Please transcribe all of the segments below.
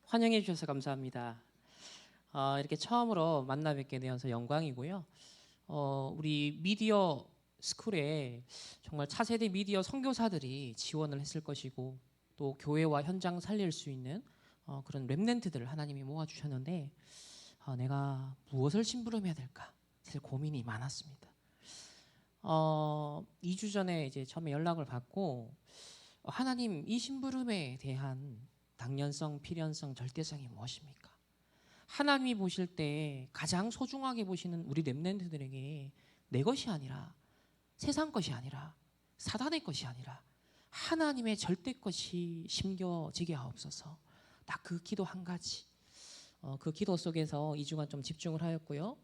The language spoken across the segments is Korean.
환영해 주셔서 감사합니다. 이렇게 처음으로 만나 뵙게 되어서 영광이고요. 우리 미디어 스쿨에 정말 차세대 미디어 선교사들이 지원을 했을 것이고 또 교회와 현장 살릴 수 있는 그런 렘넌트들을 하나님이 모아주셨는데 내가 무엇을 심부름해야 될까 사실 고민이 많았습니다. 2주 전에 이제 처음에 연락을 받고 하나님 이 심부름에 대한 당연성, 필연성, 절대성이 무엇입니까? 하나님이 보실 때 가장 소중하게 보시는 우리 렘넌트들에게 내 것이 아니라 세상 것이 아니라 사단의 것이 아니라 하나님의 절대 것이 심겨지게 하옵소서. 딱 그 기도 한 가지. 그 기도 속에서 2주간 좀 집중을 하였고요.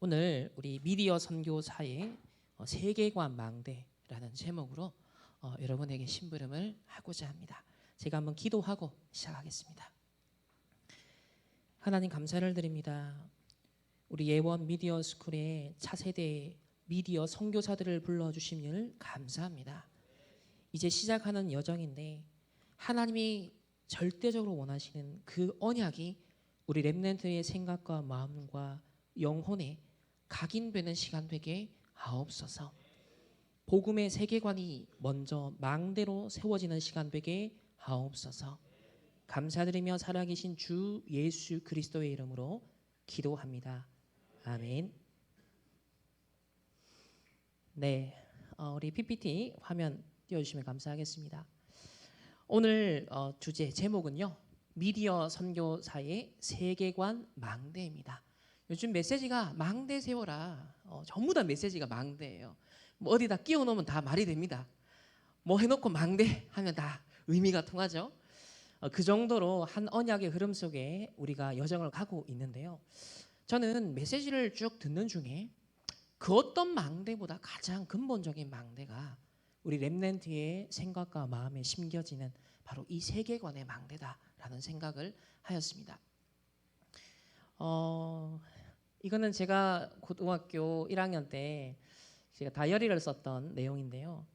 오늘 우리 미디어 선교사의 세계관 망대라는 제목으로 여러분에게 심부름을 하고자 합니다. 제가 한번 기도하고 시작하겠습니다. 하나님 감사를 드립니다. 우리 예원 미디어 스쿨의 차세대 미디어 선교사들을 불러주심을 감사합니다. 이제 시작하는 여정인데 하나님이 절대적으로 원하시는 그 언약이 우리 렘넌트의 생각과 마음과 영혼에 각인되는 시간 되게 하옵소서. 복음의 세계관이 먼저 망대로 세워지는 시간 되게 하옵소서. 감사드리며 살아계신 주 예수 그리스도의 이름으로 기도합니다. 아멘. 네, 우리 PPT 화면 띄워주시면 감사하겠습니다. 오늘 주제 제목은요, 미디어 선교사의 세계관 망대입니다. 요즘 메시지가 망대 세워라. 전부 다 메시지가 망대예요. 뭐 어디다 끼워 놓으면 다 말이 됩니다. 뭐 해놓고 망대 하면 다 의미가 통하죠. 그 정도로 한 언약의 흐름 속에 우리가 여정을 가고 있는데요. 저는 메시지를 쭉 듣는 중에 그 어떤 망대보다 가장 근본적인 망대가 우리 렘넌트의 생각과 마음에 심겨지는 바로 이 세계관의 망대다라는 생각을 하였습니다. 이거는 제가 고등학교 1학년 때 제가 다이어리를 썼던 내용인데요.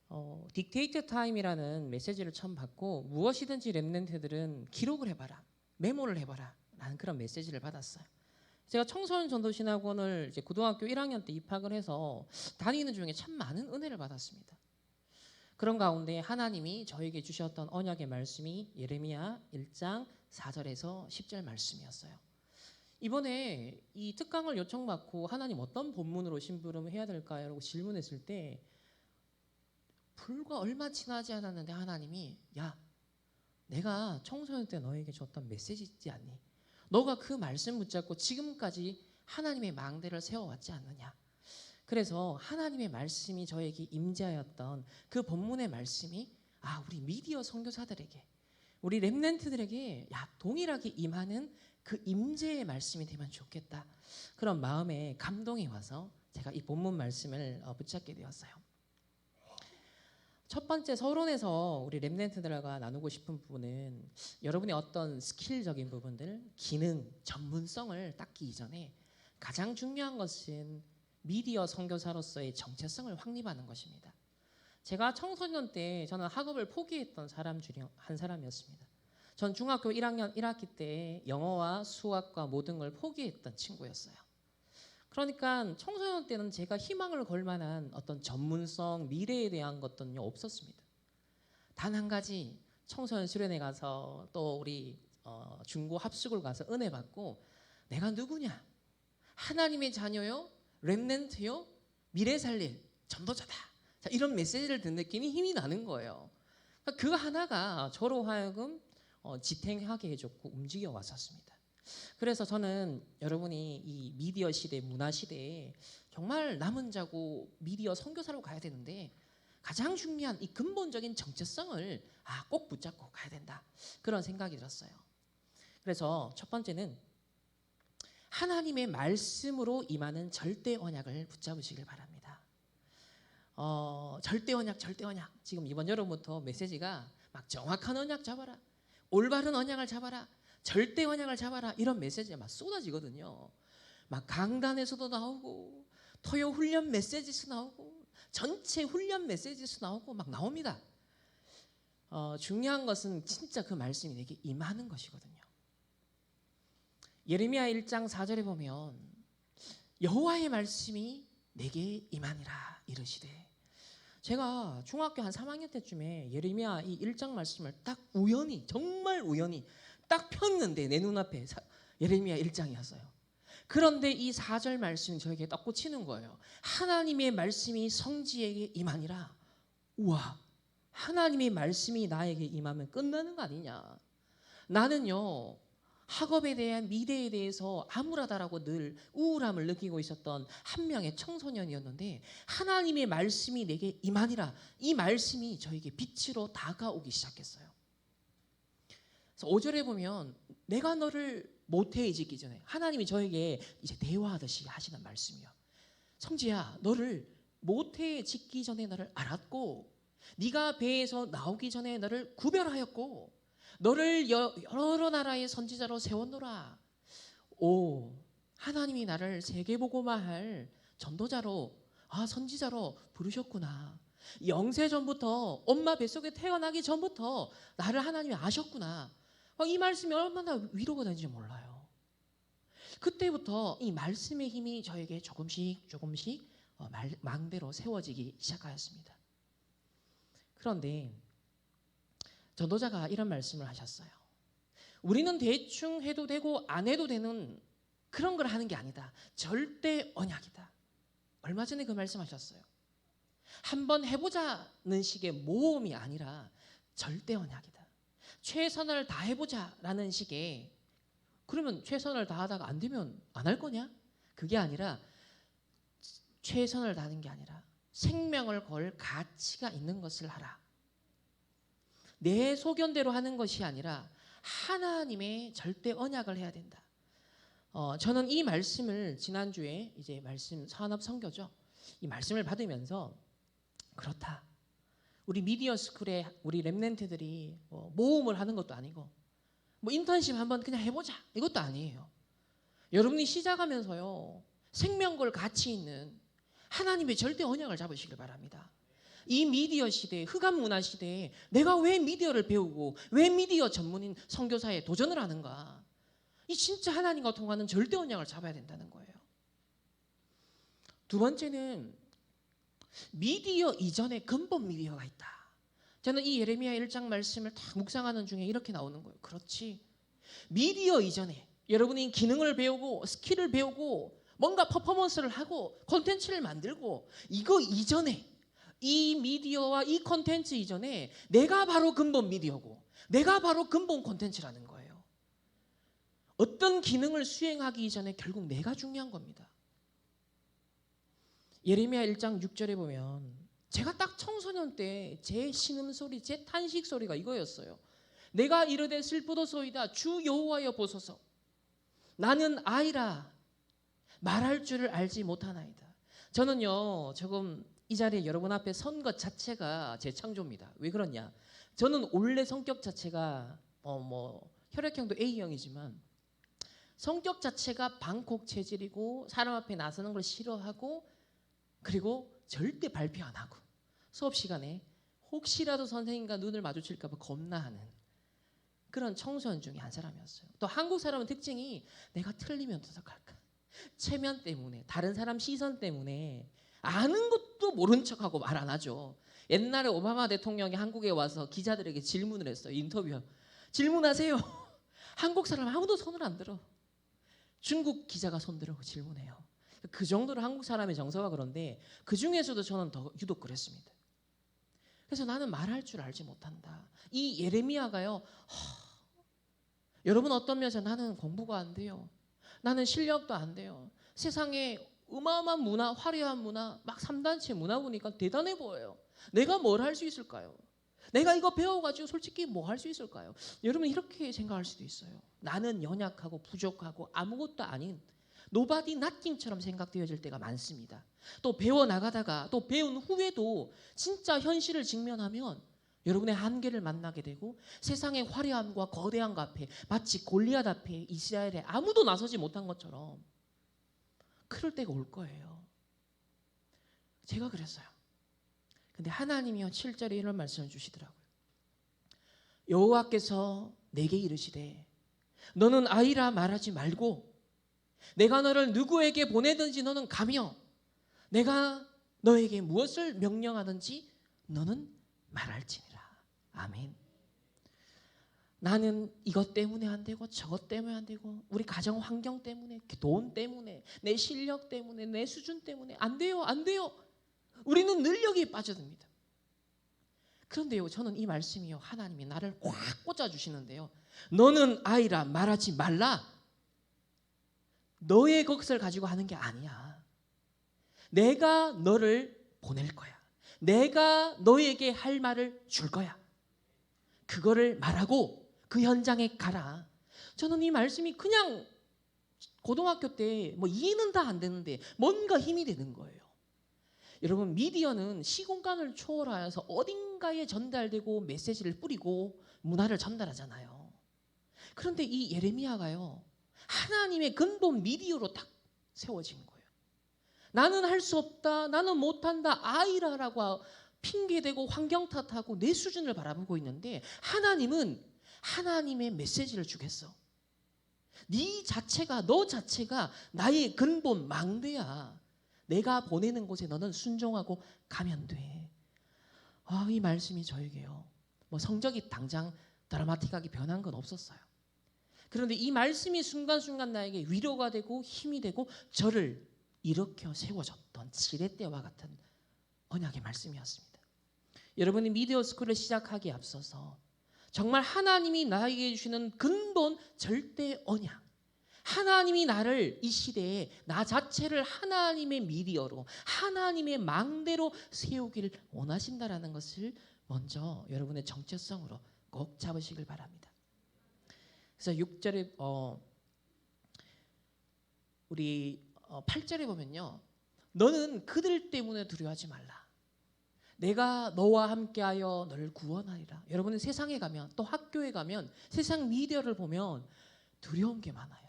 딕테이트 타임이라는 메시지를 처음 받고 무엇이든지 렘넌트들은 기록을 해봐라, 메모를 해봐라 라는 그런 메시지를 받았어요. 제가 청소년 전도신학원을 이제 고등학교 1학년 때 입학을 해서 다니는 중에 참 많은 은혜를 받았습니다. 그런 가운데 하나님이 저에게 주셨던 언약의 말씀이 예레미야 1장 4절에서 10절 말씀이었어요. 이번에 이 특강을 요청받고 하나님 어떤 본문으로 심부름을 해야 될까요? 라고 질문했을 때 불과 얼마 지나지 않았는데 하나님이 야, 내가 청소년 때 너에게 줬던 메시지 있지 않니? 너가 그 말씀 붙잡고 지금까지 하나님의 망대를 세워왔지 않느냐? 그래서 하나님의 말씀이 저에게 임재하였던 그 본문의 말씀이 우리 미디어 선교사들에게 우리 렘넌트들에게 동일하게 임하는 그 임재의 말씀이 되면 좋겠다. 그런 마음에 감동이 와서 제가 이 본문 말씀을 붙잡게 되었어요. 첫 번째 서론에서 우리 렘넌트들과 나누고 싶은 부분은 여러분의 어떤 스킬적인 부분들, 기능, 전문성을 닦기 이전에 가장 중요한 것은 미디어 선교사로서의 정체성을 확립하는 것입니다. 제가 청소년 때 저는 학업을 포기했던 사람 중에 한 사람이었습니다. 전 중학교 1학년 1학기 때 영어와 수학과 모든 걸 포기했던 친구였어요. 그러니까 청소년 때는 제가 희망을 걸 만한 어떤 전문성, 미래에 대한 것들은 없었습니다. 단 한 가지 청소년 수련회 가서 또 우리 중고 합숙을 가서 은혜 받고 내가 누구냐? 하나님의 자녀요? 렘넌트요? 미래 살릴 전도자다. 자, 이런 메시지를 듣는 느낌이 힘이 나는 거예요. 그러니까 그 하나가 저로 하여금 지탱하게 해줬고 움직여 왔었습니다. 그래서 저는 여러분이 이 미디어 시대, 문화 시대에 정말 남은 자고 미디어 선교사로 가야 되는데 가장 중요한 이 근본적인 정체성을 꼭 붙잡고 가야 된다. 그런 생각이 들었어요. 그래서 첫 번째는 하나님의 말씀으로 임하는 절대 언약을 붙잡으시길 바랍니다. 절대 언약, 절대 언약. 지금 이번 여름부터 메시지가 막 정확한 언약 잡아라, 올바른 언약을 잡아라, 절대 언약을 잡아라, 이런 메시지가 막 쏟아지거든요. 막 강단에서도 나오고 토요 훈련 메시지에서 나오고 전체 훈련 메시지에서 나오고 막 나옵니다. 중요한 것은 진짜 그 말씀이 내게 임하는 것이거든요. 예레미야 1장 4절에 보면 여호와의 말씀이 내게 임하니라 이르시되, 제가 중학교 한 3학년 때쯤에 예레미야 이 1장 말씀을 딱 우연히, 정말 우연히 딱 폈는데 내 눈앞에 예레미야 1장이었어요. 그런데 이 4절 말씀이 저에게 딱 꽂히는 거예요. 하나님의 말씀이 성지에게 임하니라. 우와, 하나님의 말씀이 나에게 임하면 끝나는 거 아니냐. 나는요, 학업에 대한 미래에 대해서 암울하다라고 늘 우울함을 느끼고 있었던 한 명의 청소년이었는데, 하나님의 말씀이 내게 임하니라, 이 말씀이 저에게 빛으로 다가오기 시작했어요. 그래서 5절에 보면 내가 너를 모태에 짓기 전에, 하나님이 저에게 이제 대화하듯이 하시는 말씀이요. 성지야, 너를 모태에 짓기 전에 너를 알았고, 네가 배에서 나오기 전에 너를 구별하였고, 너를 여러 나라의 선지자로 세웠노라. 오, 하나님이 나를 세계복음화할 전도자로, 선지자로 부르셨구나. 영세 전부터, 엄마 뱃속에 태어나기 전부터 나를 하나님이 아셨구나. 이 말씀이 얼마나 위로가 되는지 몰라요. 그때부터 이 말씀의 힘이 저에게 조금씩 망대로 세워지기 시작하였습니다. 그런데 전도자가 이런 말씀을 하셨어요. 우리는 대충 해도 되고 안 해도 되는 그런 걸 하는 게 아니다. 절대 언약이다. 얼마 전에 그 말씀하셨어요. 한번 해보자는 식의 모험이 아니라 절대 언약이다. 최선을 다해보자라는 식의, 그러면 최선을 다하다가 안 되면 안 할 거냐? 그게 아니라, 최선을 다하는 게 아니라 생명을 걸 가치가 있는 것을 하라. 내 소견대로 하는 것이 아니라 하나님의 절대 언약을 해야 된다. 저는 이 말씀을 지난주에 이제 말씀 산업 선교죠. 이 말씀을 받으면서 그렇다. 우리 미디어 스쿨에 우리 랩런트들이 모험을 하는 것도 아니고, 인턴십 한번 그냥 해보자 이것도 아니에요. 여러분이 시작하면서요, 생명 걸 가치 있는 하나님의 절대 언약을 잡으시길 바랍니다. 이 미디어 시대에, 흑암 문화 시대에 내가 왜 미디어를 배우고 왜 미디어 전문인 선교사에 도전을 하는가? 이 진짜 하나님과 통하는 절대 언약을 잡아야 된다는 거예요. 두 번째는 미디어 이전에 근본 미디어가 있다. 저는 이 예레미야 1장 말씀을 다 묵상하는 중에 이렇게 나오는 거예요. 그렇지. 미디어 이전에 여러분이 기능을 배우고 스킬을 배우고 뭔가 퍼포먼스를 하고 콘텐츠를 만들고, 이거 이전에, 이 미디어와 이 콘텐츠 이전에 내가 바로 근본 미디어고 내가 바로 근본 콘텐츠라는 거예요. 어떤 기능을 수행하기 이전에 결국 내가 중요한 겁니다. 예레미야 1장 6절에 보면 제가 딱 청소년 때 제 신음소리, 제 탄식소리가 이거였어요. 내가 이르되 슬프도소이다. 주 여호와여 보소서. 나는 아이라 말할 줄을 알지 못하나이다. 저는요, 조금 이 자리에 여러분 앞에 선 것 자체가 제 창조입니다. 왜 그러냐? 저는 원래 성격 자체가 혈액형도 A형이지만 성격 자체가 방콕 체질이고, 사람 앞에 나서는 걸 싫어하고, 그리고 절대 발표 안 하고, 수업 시간에 혹시라도 선생님과 눈을 마주칠까 봐 겁나하는 그런 청소년 중에 한 사람이었어요. 또 한국 사람은 특징이 내가 틀리면 어떡할까? 체면 때문에, 다른 사람 시선 때문에 아는 것도 모른 척하고 말 안 하죠. 옛날에 오바마 대통령이 한국에 와서 기자들에게 질문을 했어요. 인터뷰. 질문하세요. 한국 사람 아무도 손을 안 들어. 중국 기자가 손 들고 질문해요. 그 정도로 한국 사람의 정서가 그런데, 그 중에서도 저는 더 유독 그랬습니다. 그래서 나는 말할 줄 알지 못한다. 이 예레미야가요, 여러분 어떤 면에서 나는 공부가 안 돼요. 나는 실력도 안 돼요. 세상에 어마어마한 문화, 화려한 문화, 막 3단체 문화 보니까 대단해 보여요. 내가 뭘 할 수 있을까요? 내가 이거 배워가지고 솔직히 뭐 할 수 있을까요? 여러분 이렇게 생각할 수도 있어요. 나는 연약하고 부족하고 아무것도 아닌 nobody nothing처럼 생각되어질 때가 많습니다. 또 배워나가다가 또 배운 후에도 진짜 현실을 직면하면 여러분의 한계를 만나게 되고, 세상의 화려함과 거대함 앞에 마치 골리앗 앞에 이스라엘에 아무도 나서지 못한 것처럼 그럴 때가 올 거예요. 제가 그랬어요. 근데 하나님이요 7절에 이런 말씀을 주시더라고요. 여호와께서 내게 이르시되 너는 아이라 말하지 말고 내가 너를 누구에게 보내든지 너는 가며 내가 너에게 무엇을 명령하든지 너는 말할지니라. 아멘. 나는 이것 때문에 안 되고 저것 때문에 안 되고 우리 가정 환경 때문에 돈 때문에 내 실력 때문에 내 수준 때문에 안 돼요. 안 돼요. 우리는 늘 여기에 빠져듭니다. 그런데요, 저는 이 말씀이요, 하나님이 나를 꽉 꽂아주시는데요, 너는 아이라 말하지 말라. 너의 것을 가지고 하는 게 아니야. 내가 너를 보낼 거야. 내가 너에게 할 말을 줄 거야. 그거를 말하고 그 현장에 가라. 저는 이 말씀이 그냥 고등학교 때 뭐 이해는 다 안 되는데 뭔가 힘이 되는 거예요. 여러분, 미디어는 시공간을 초월하여서 어딘가에 전달되고 메시지를 뿌리고 문화를 전달하잖아요. 그런데 이 예레미야가요, 하나님의 근본 미디어로 딱 세워진 거예요. 나는 할 수 없다, 나는 못한다, 아이라라고 핑계대고 환경 탓하고 내 수준을 바라보고 있는데, 하나님은 하나님의 메시지를 주겠어. 네 자체가, 너 자체가 나의 근본 망대야. 내가 보내는 곳에 너는 순종하고 가면 돼. 이 말씀이 저에게요, 뭐 성적이 당장 드라마틱하게 변한 건 없었어요. 그런데 이 말씀이 순간순간 나에게 위로가 되고 힘이 되고 저를 일으켜 세워줬던 지렛대와 같은 언약의 말씀이었습니다. 여러분이 미디어 스쿨을 시작하기에 앞서서 정말 하나님이 나에게 주시는 근본 절대 언약, 하나님이 나를 이 시대에 나 자체를 하나님의 미디어로, 하나님의 망대로 세우기를 원하신다라는 것을 먼저 여러분의 정체성으로 꼭 잡으시길 바랍니다. 그래서 6절에 우리 8절에 보면요, 너는 그들 때문에 두려워하지 말라. 내가 너와 함께하여 너를 구원하리라. 여러분은 세상에 가면, 또 학교에 가면, 세상 미디어를 보면 두려운 게 많아요.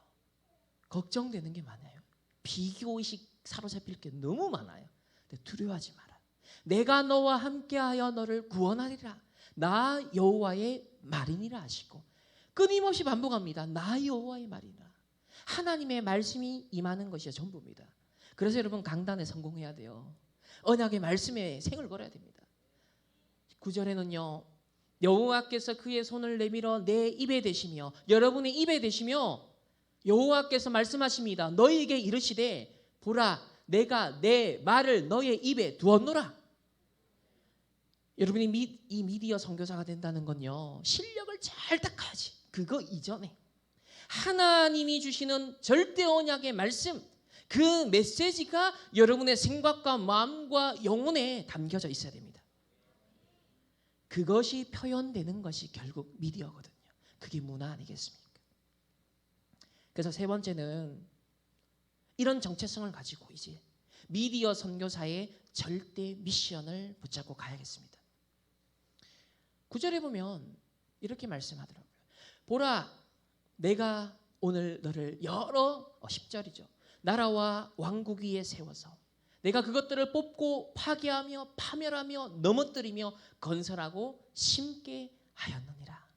걱정되는 게 많아요. 비교의식 사로잡힐 게 너무 많아요. 근데 두려워하지 마라. 내가 너와 함께하여 너를 구원하리라. 나 여호와의 말이니라 하시고, 끊임없이 반복합니다. 나 여호와의 말이라. 하나님의 말씀이 임하는 것이 전부입니다. 그래서 여러분, 강단에 성공해야 돼요. 언약의 말씀에 생을 걸어야 됩니다. 9절에는요, 여호와께서 그의 손을 내밀어 내 입에 대시며, 여러분의 입에 대시며 여호와께서 말씀하십니다. 너희에게 이르시되 보라, 내가 내 말을 너의 입에 두었노라. 여러분이 이 미디어 선교사가 된다는 건요, 실력을 잘 닦아야지. 그거 이전에 하나님이 주시는 절대 언약의 말씀, 그 메시지가 여러분의 생각과 마음과 영혼에 담겨져 있어야 됩니다. 그것이 표현되는 것이 결국 미디어거든요. 그게 문화 아니겠습니까? 그래서 세 번째는 이런 정체성을 가지고 이제 미디어 선교사의 절대 미션을 붙잡고 가야겠습니다. 9절에 보면 이렇게 말씀하더라고요. 보라, 내가 오늘 너를 여러 10절이죠. 나라와 왕국 위에 세워서 내가 그것들을 뽑고 파괴하며 파멸하며 넘어뜨리며 건설하고 심게 하였느니라.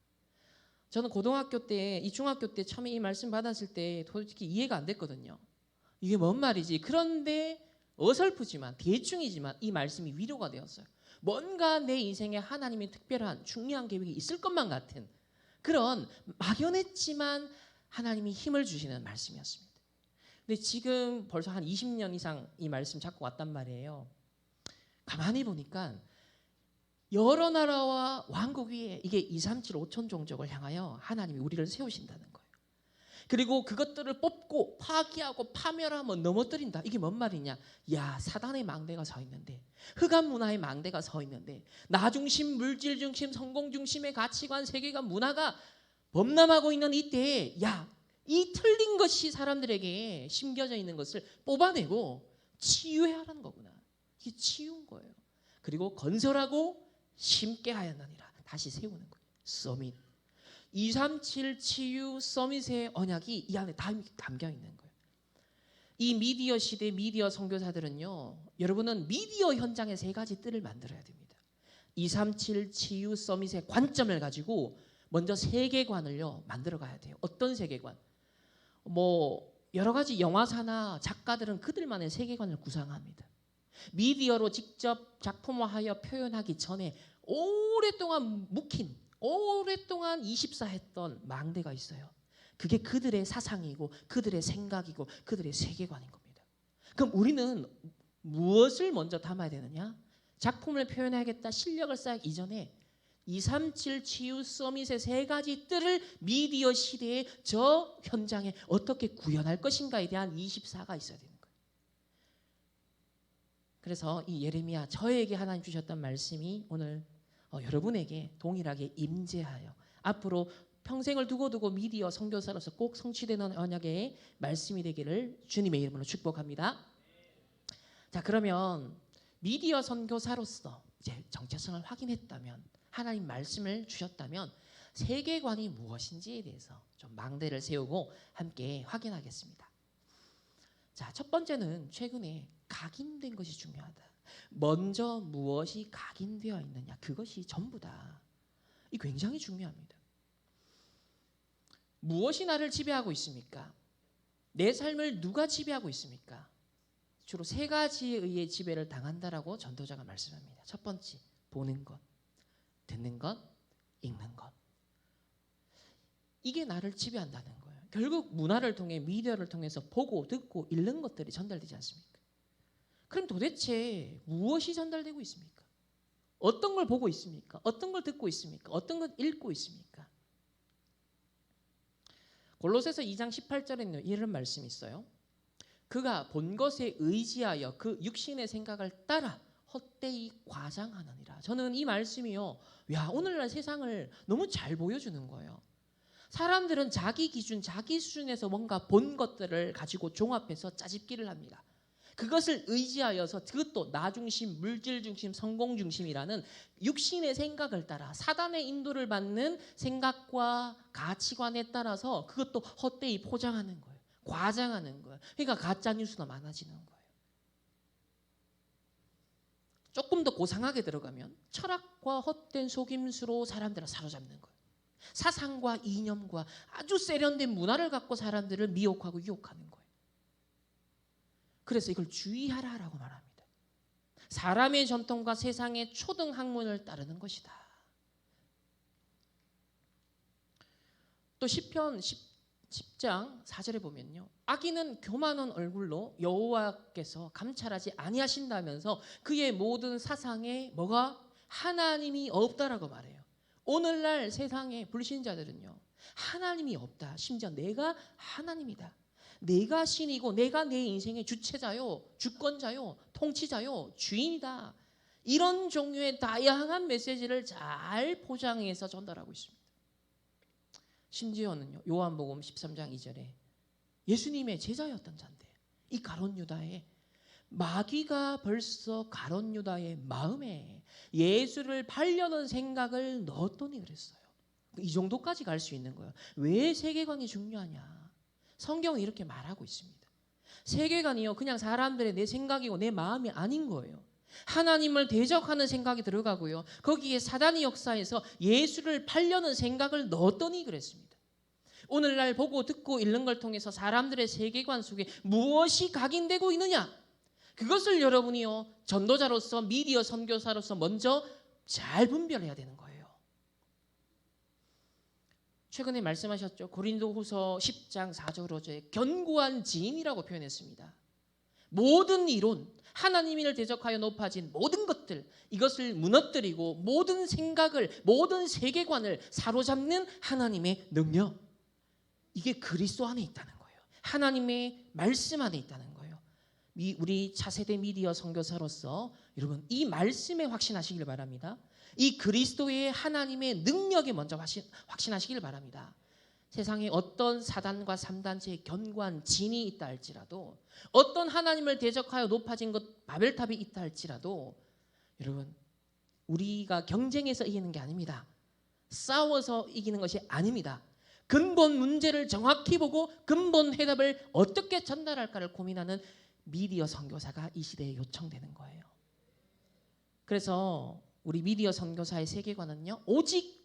저는 고등학교 때, 이 중학교 때 처음에 이 말씀 받았을 때 솔직히 이해가 안 됐거든요. 이게 뭔 말이지? 그런데 어설프지만, 대충이지만 이 말씀이 위로가 되었어요. 뭔가 내 인생에 하나님의 특별한 중요한 계획이 있을 것만 같은 그런 막연했지만 하나님이 힘을 주시는 말씀이었습니다. 근데 지금 벌써 한 20년 이상 이 말씀 잡고 왔단 말이에요. 가만히 보니까 여러 나라와 왕국 위에 이게 237 5천 종족을 향하여 하나님이 우리를 세우신다는 거예요. 그리고 그것들을 뽑고 파괴하고 파멸하고 넘어뜨린다. 이게 뭔 말이냐? 야, 사단의 망대가 서 있는데, 흑암 문화의 망대가 서 있는데, 나 중심, 물질 중심, 성공 중심의 가치관, 세계관, 문화가 범람하고 있는 이때에, 야, 이 틀린 것이 사람들에게 심겨져 있는 것을 뽑아내고 치유해야 하는 거구나. 이게 치유인 거예요. 그리고 건설하고 심게 하였느니라. 다시 세우는 거예요. 서밋. 237 치유 서밋의 언약이 이 안에 다 담겨 있는 거예요. 이 미디어 시대 미디어 선교사들은요, 여러분은 미디어 현장에 세 가지 뜰을 만들어야 됩니다. 237 치유 서밋의 관점을 가지고 먼저 세계관을요 만들어 가야 돼요. 어떤 세계관? 뭐 여러 가지 영화사나 작가들은 그들만의 세계관을 구상합니다. 미디어로 직접 작품화하여 표현하기 전에 오랫동안 묵힌, 오랫동안 24했던 망대가 있어요. 그게 그들의 사상이고 그들의 생각이고 그들의 세계관인 겁니다. 그럼 우리는 무엇을 먼저 담아야 되느냐? 작품을 표현하겠다 실력을 쌓기 이전에 237 치유 서밋의 세 가지 뜰을 미디어 시대의 저 현장에 어떻게 구현할 것인가에 대한 24가 있어야 되는 거예요. 그래서 이 예레미야 저에게 하나님 주셨던 말씀이 오늘 여러분에게 동일하게 임재하여 앞으로 평생을 두고두고 미디어 선교사로서 꼭 성취되는 언약의 말씀이 되기를 주님의 이름으로 축복합니다. 자, 그러면 미디어 선교사로서 이제 정체성을 확인했다면 하나님 말씀을 주셨다면 세계관이 무엇인지에 대해서 좀 망대를 세우고 함께 확인하겠습니다. 자, 첫 번째는 최근에 각인된 것이 중요하다. 먼저 무엇이 각인되어 있느냐, 그것이 전부다. 이 굉장히 중요합니다. 무엇이 나를 지배하고 있습니까? 내 삶을 누가 지배하고 있습니까? 주로 세 가지에 의해 지배를 당한다라고 전도자가 말씀합니다. 첫 번째, 보는 것, 듣는 것, 읽는 것. 이게 나를 지배한다는 거예요. 결국 문화를 통해 미디어를 통해서 보고 듣고 읽는 것들이 전달되지 않습니까? 그럼 도대체 무엇이 전달되고 있습니까? 어떤 걸 보고 있습니까? 어떤 걸 듣고 있습니까? 어떤 걸 읽고 있습니까? 골로새서 2장 18절에는 이런 말씀이 있어요. 그가 본 것에 의지하여 그 육신의 생각을 따라 헛되이 과장하느니라. 저는 이 말씀이요, 야, 오늘날 세상을 너무 잘 보여주는 거예요. 사람들은 자기 기준, 자기 수준에서 뭔가 본 것들을 가지고 종합해서 짜집기를 합니다. 그것을 의지하여서 그것도 나 중심, 물질 중심, 성공 중심이라는 육신의 생각을 따라 사단의 인도를 받는 생각과 가치관에 따라서 그것도 헛되이 포장하는 거예요. 과장하는 거예요. 그러니까 가짜 뉴스가 많아지는 거예요. 조금 더 고상하게 들어가면 철학과 헛된 속임수로 사람들을 사로잡는 거예요. 사상과 이념과 아주 세련된 문화를 갖고 사람들을 미혹하고 유혹하는 거예요. 그래서 이걸 주의하라라고 말합니다. 사람의 전통과 세상의 초등 학문을 따르는 것이다. 또 시편 10장 4절에 보면요, 악인은 교만한 얼굴로 여호와께서 감찰하지 아니하신다면서 그의 모든 사상에 뭐가 하나님이 없다라고 말해요. 오늘날 세상의 불신자들은요, 하나님이 없다. 심지어 내가 하나님이다. 내가 신이고 내가 내 인생의 주체자요, 주권자요, 통치자요, 주인이다. 이런 종류의 다양한 메시지를 잘 포장해서 전달하고 있습니다. 심지어는요, 요한복음 13장 2절에 예수님의 제자였던 자인데 이 가룟 유다에 마귀가 벌써 가룟 유다의 마음에 예수를 팔려는 생각을 넣었더니 그랬어요. 이 정도까지 갈 수 있는 거예요. 왜 세계관이 중요하냐? 성경은 이렇게 말하고 있습니다. 세계관이요, 그냥 사람들의 내 생각이고 내 마음이 아닌 거예요. 하나님을 대적하는 생각이 들어가고요, 거기에 사단의 역사에서 예수를 팔려는 생각을 넣었더니 그랬습니다. 오늘날 보고 듣고 읽는 걸 통해서 사람들의 세계관 속에 무엇이 각인되고 있느냐, 그것을 여러분이요, 전도자로서 미디어 선교사로서 먼저 잘 분별해야 되는 거예요. 최근에 말씀하셨죠. 고린도후서 10장 4절 5절에 견고한 지인이라고 표현했습니다. 모든 이론, 하나님을 대적하여 높아진 모든 것들, 이것을 무너뜨리고 모든 생각을, 모든 세계관을 사로잡는 하나님의 능력, 이게 그리스도 안에 있다는 거예요. 하나님의 말씀 안에 있다는 거예요. 우리 차세대 미디어 선교사로서 여러분 이 말씀에 확신하시길 바랍니다. 이 그리스도의 하나님의 능력에 먼저 확신하시길 바랍니다. 세상에 어떤 사단과 3단체의 견고한 진이 있다 할지라도, 어떤 하나님을 대적하여 높아진 것 바벨탑이 있다 할지라도, 여러분 우리가 경쟁해서 이기는 게 아닙니다. 싸워서 이기는 것이 아닙니다. 근본 문제를 정확히 보고 근본 해답을 어떻게 전달할까를 고민하는 미디어 선교사가 이 시대에 요청되는 거예요. 그래서 우리 미디어 선교사의 세계관은요, 오직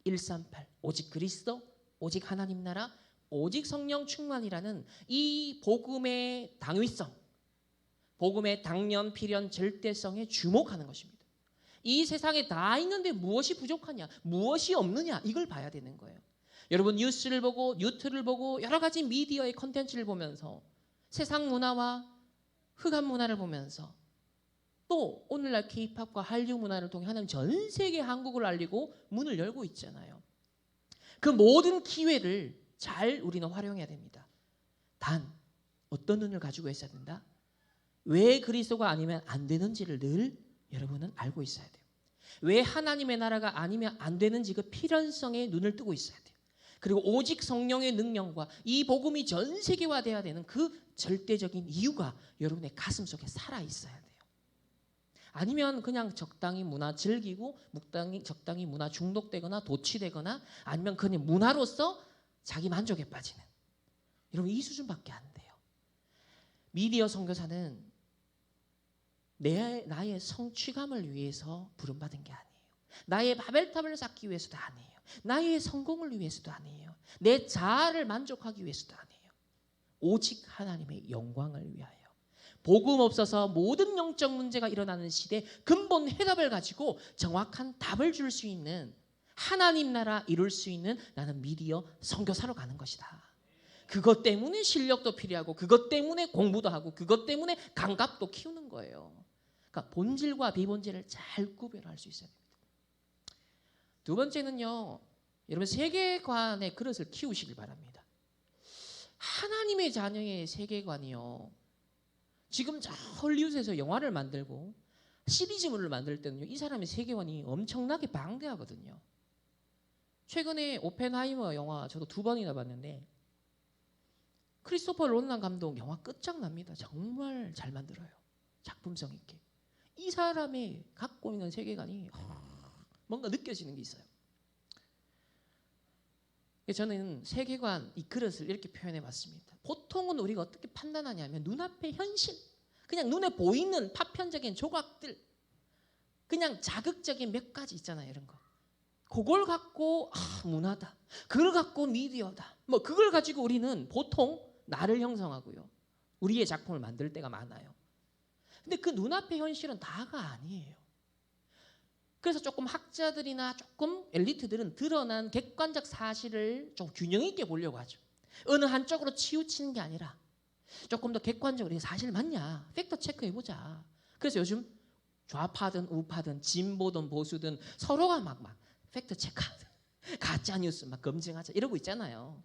138 오직 그리스도, 오직 하나님 나라, 오직 성령 충만이라는 이 복음의 당위성, 복음의 당연, 필연, 절대성에 주목하는 것입니다. 이 세상에 다 있는데 무엇이 부족하냐, 무엇이 없느냐, 이걸 봐야 되는 거예요. 여러분 뉴스를 보고 유튜브를 보고 여러 가지 미디어의 콘텐츠를 보면서 세상 문화와 흑암 문화를 보면서 또 오늘날 K-팝과 한류 문화를 통해 하나님 전 세계 한국을 알리고 문을 열고 있잖아요. 그 모든 기회를 잘 우리는 활용해야 됩니다. 단 어떤 눈을 가지고 있어야 된다? 왜 그리스도가 아니면 안 되는지를 늘 여러분은 알고 있어야 돼요. 왜 하나님의 나라가 아니면 안 되는지 그 필연성에 눈을 뜨고 있어야 돼요. 그리고 오직 성령의 능력과 이 복음이 전 세계화돼야 되는 그 절대적인 이유가 여러분의 가슴 속에 살아 있어야 돼요. 아니면 그냥 적당히 문화 즐기고 적당히 문화 중독되거나 도취되거나 아니면 그냥 문화로서 자기 만족에 빠지는, 여러분 이 수준밖에 안 돼요. 미디어 선교사는 나의 성취감을 위해서 부름받은 게 아니에요. 나의 바벨탑을 쌓기 위해서도 아니에요. 나의 성공을 위해서도 아니에요. 내 자아를 만족하기 위해서도 아니에요. 오직 하나님의 영광을 위하여. 복음 없어서 모든 영적 문제가 일어나는 시대 근본 해답을 가지고 정확한 답을 줄 수 있는 하나님 나라 이룰 수 있는 나는 미디어 선교사로 가는 것이다. 그것 때문에 실력도 필요하고 그것 때문에 공부도 하고 그것 때문에 감각도 키우는 거예요. 그러니까 본질과 비본질을 잘 구별할 수 있어야 됩니다. 두 번째는요, 여러분 세계관의 그릇을 키우시길 바랍니다. 하나님의 자녀의 세계관이요, 지금 저 헐리우드에서 영화를 만들고 시리즈물을 만들 때는요, 이 사람의 세계관이 엄청나게 방대하거든요. 최근에 오펜하이머 영화 저도 2번이나 봤는데 크리스토퍼 롤란 감독 영화 끝장납니다. 정말 잘 만들어요. 작품성 있게. 이 사람의 갖고 있는 세계관이 뭔가 느껴지는 게 있어요. 저는 세계관, 이 그릇을 이렇게 표현해 봤습니다. 보통은 우리가 어떻게 판단하냐면 눈앞의 현실, 그냥 눈에 보이는 파편적인 조각들, 그냥 자극적인 몇 가지 있잖아요. 이런 거. 그걸 갖고 문화다, 그걸 갖고 미디어다, 뭐 그걸 가지고 우리는 보통 나를 형성하고요, 우리의 작품을 만들 때가 많아요. 근데 그 눈앞의 현실은 다가 아니에요. 그래서 조금 학자들이나 조금 엘리트들은 드러난 객관적 사실을 좀 균형 있게 보려고 하죠. 어느 한쪽으로 치우치는 게 아니라 조금 더 객관적으로 사실 맞냐, 팩트 체크해보자. 그래서 요즘 좌파든 우파든 진보든 보수든 서로가 막 팩트 체크하든 가짜 뉴스 막 검증하자 이러고 있잖아요.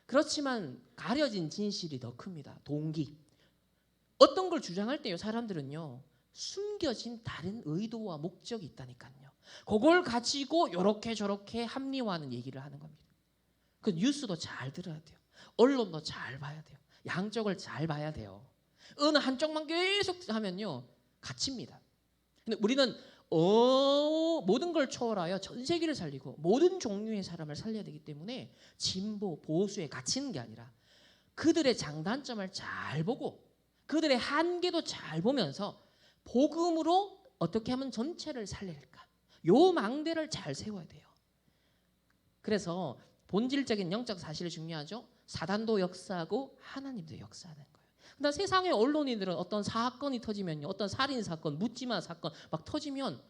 그렇지만 가려진 진실이 더 큽니다. 동기. 어떤 걸 주장할 때요, 사람들은요, 숨겨진 다른 의도와 목적이 있다니까요. 그걸 가지고 이렇게 저렇게 합리화하는 얘기를 하는 겁니다. 그 뉴스도 잘 들어야 돼요. 언론도 잘 봐야 돼요. 양쪽을 잘 봐야 돼요. 어느 한쪽만 계속 하면요, 갇힙니다. 근데 우리는 모든 걸 초월하여 전 세계를 살리고 모든 종류의 사람을 살려야 되기 때문에 진보, 보수에 갇히는 게 아니라 그들의 장단점을 잘 보고 그들의 한계도 잘 보면서 복음으로 어떻게 하면 전체를 살릴까, 요 망대를 잘 세워야 돼요. 그래서 본질적인 영적 사실이 중요하죠. 사단도 역사하고 하나님도 역사하는 거예요. 근데 세상의 언론인들은 어떤 사건이 터지면요, 어떤 살인 사건, 묻지마 사건 막 터지면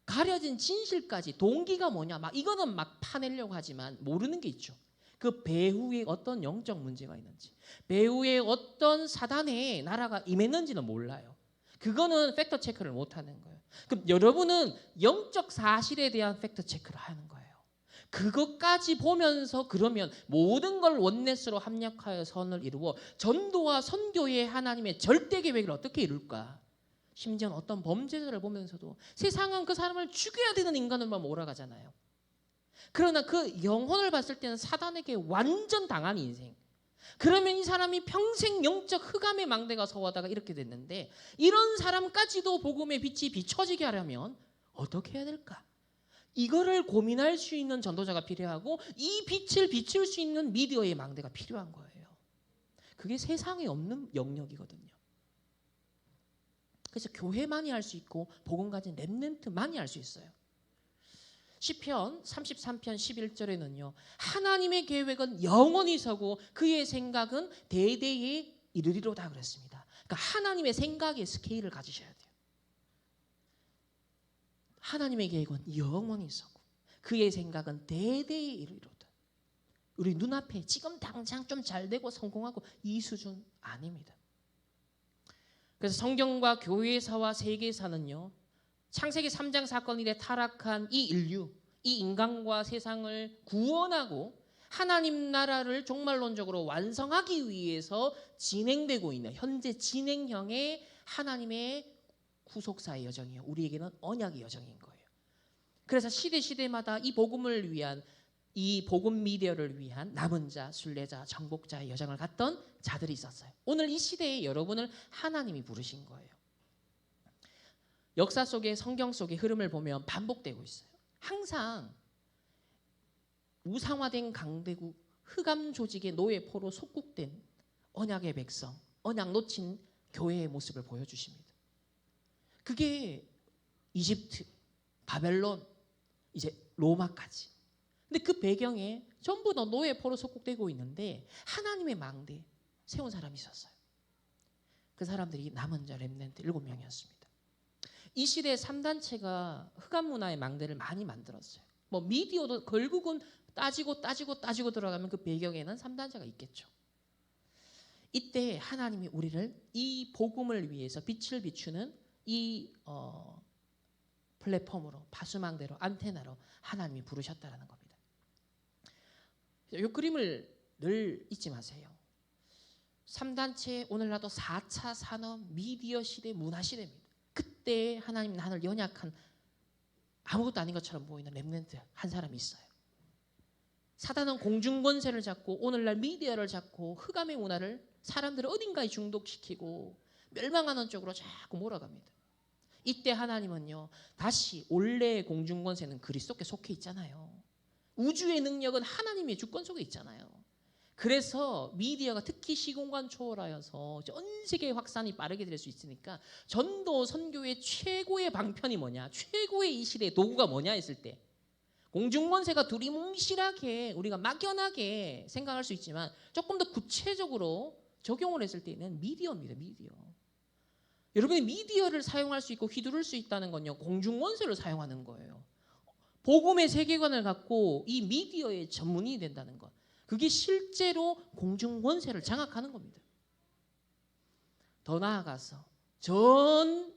가려진 진실까지 동기가 뭐냐 막 이거는 막 파내려고 하지만 모르는 게 있죠. 그 배후에 어떤 영적 문제가 있는지, 배후에 어떤 사단의 나라가 임했는지는 몰라요. 그거는 팩트 체크를 못 하는 거예요. 그럼 여러분은 영적 사실에 대한 팩트 체크를 하는 거예요. 그것까지 보면서 그러면 모든 걸 원넷으로 합력하여 선을 이루어 전도와 선교의 하나님의 절대 계획을 어떻게 이룰까? 심지어는 어떤 범죄자를 보면서도 세상은 그 사람을 죽여야 되는 인간을만 몰아가잖아요. 그러나 그 영혼을 봤을 때는 사단에게 완전 당한 인생. 그러면 이 사람이 평생 영적 흑암의 망대가 서하다가 이렇게 됐는데, 이런 사람까지도 복음의 빛이 비춰지게 하려면 어떻게 해야 될까? 이거를 고민할 수 있는 전도자가 필요하고 이 빛을 비출 수 있는 미디어의 망대가 필요한 거예요. 그게 세상에 없는 영역이거든요. 그래서 교회만이 할 수 있고 복음 가진 렘넌트만이 할 수 있어요. 시편 33편 11절에는요. 하나님의 계획은 영원히 서고 그의 생각은 대대에 이르리로다 그랬습니다. 그러니까 하나님의 생각의 스케일을 가지셔야 돼요. 하나님의 계획은 영원히 서고 그의 생각은 대대에 이르리로다. 우리 눈앞에 지금 당장 좀 잘되고 성공하고 이 수준 아닙니다. 그래서 성경과 교회사와 세계사는요. 창세기 3장 사건 이래 타락한 이 인류, 이 인간과 세상을 구원하고 하나님 나라를 종말론적으로 완성하기 위해서 진행되고 있는 현재 진행형의 하나님의 구속사의 여정이에요. 우리에게는 언약의 여정인 거예요. 그래서 시대마다 이 복음을 위한 이 복음 미디어를 위한 남은 자, 순례자, 정복자의 여정을 갔던 자들이 있었어요. 오늘 이 시대에 여러분을 하나님이 부르신 거예요. 역사 속에 성경 속의 흐름을 보면 반복되고 있어요. 항상 우상화된 강대국, 흑암 조직의 노예포로 속국된 언약의 백성, 언약 놓친 교회의 모습을 보여주십니다. 그게 이집트, 바벨론, 이제 로마까지. 근데 그 배경에 전부 다 노예포로 속국되고 있는데 하나님의 망대 세운 사람이 있었어요. 그 사람들이 남은 자 렘넌트 7명이었습니다. 이 시대에 3단체가 흑암 문화의 망대를 많이 만들었어요. 뭐 미디어도 결국은 따지고 들어가면 그 배경에는 3단체가 있겠죠. 이때 하나님이 우리를 이 복음을 위해서 빛을 비추는 이 플랫폼으로, 파수망대로, 안테나로 하나님이 부르셨다는 겁니다. 이 그림을 늘 잊지 마세요. 3단체 오늘날도 4차 산업 미디어 시대, 문화 시대입니다. 그때 하나님 하늘 연약한 아무것도 아닌 것처럼 보이는 렘넌트 한 사람이 있어요. 사단은 공중권세를 잡고 오늘날 미디어를 잡고 흑암의 문화를 사람들을 어딘가에 중독시키고 멸망하는 쪽으로 자꾸 몰아갑니다. 이때 하나님은요. 다시 원래의 공중권세는 그리스도께 속해 있잖아요. 우주의 능력은 하나님의 주권 속에 있잖아요. 그래서 미디어가 특히 시공간 초월하여서 전 세계 확산이 빠르게 될 수 있으니까 전도 선교의 최고의 방편이 뭐냐, 최고의 이 시대의 도구가 뭐냐 했을 때 공중권세가 두리뭉실하게 우리가 막연하게 생각할 수 있지만 조금 더 구체적으로 적용을 했을 때는 미디어입니다. 미디어. 여러분이 미디어를 사용할 수 있고 휘두를 수 있다는 건요, 공중권세를 사용하는 거예요. 복음의 세계관을 갖고 이 미디어의 전문이 된다는 것. 그게 실제로 공중권세를 장악하는 겁니다. 더 나아가서 전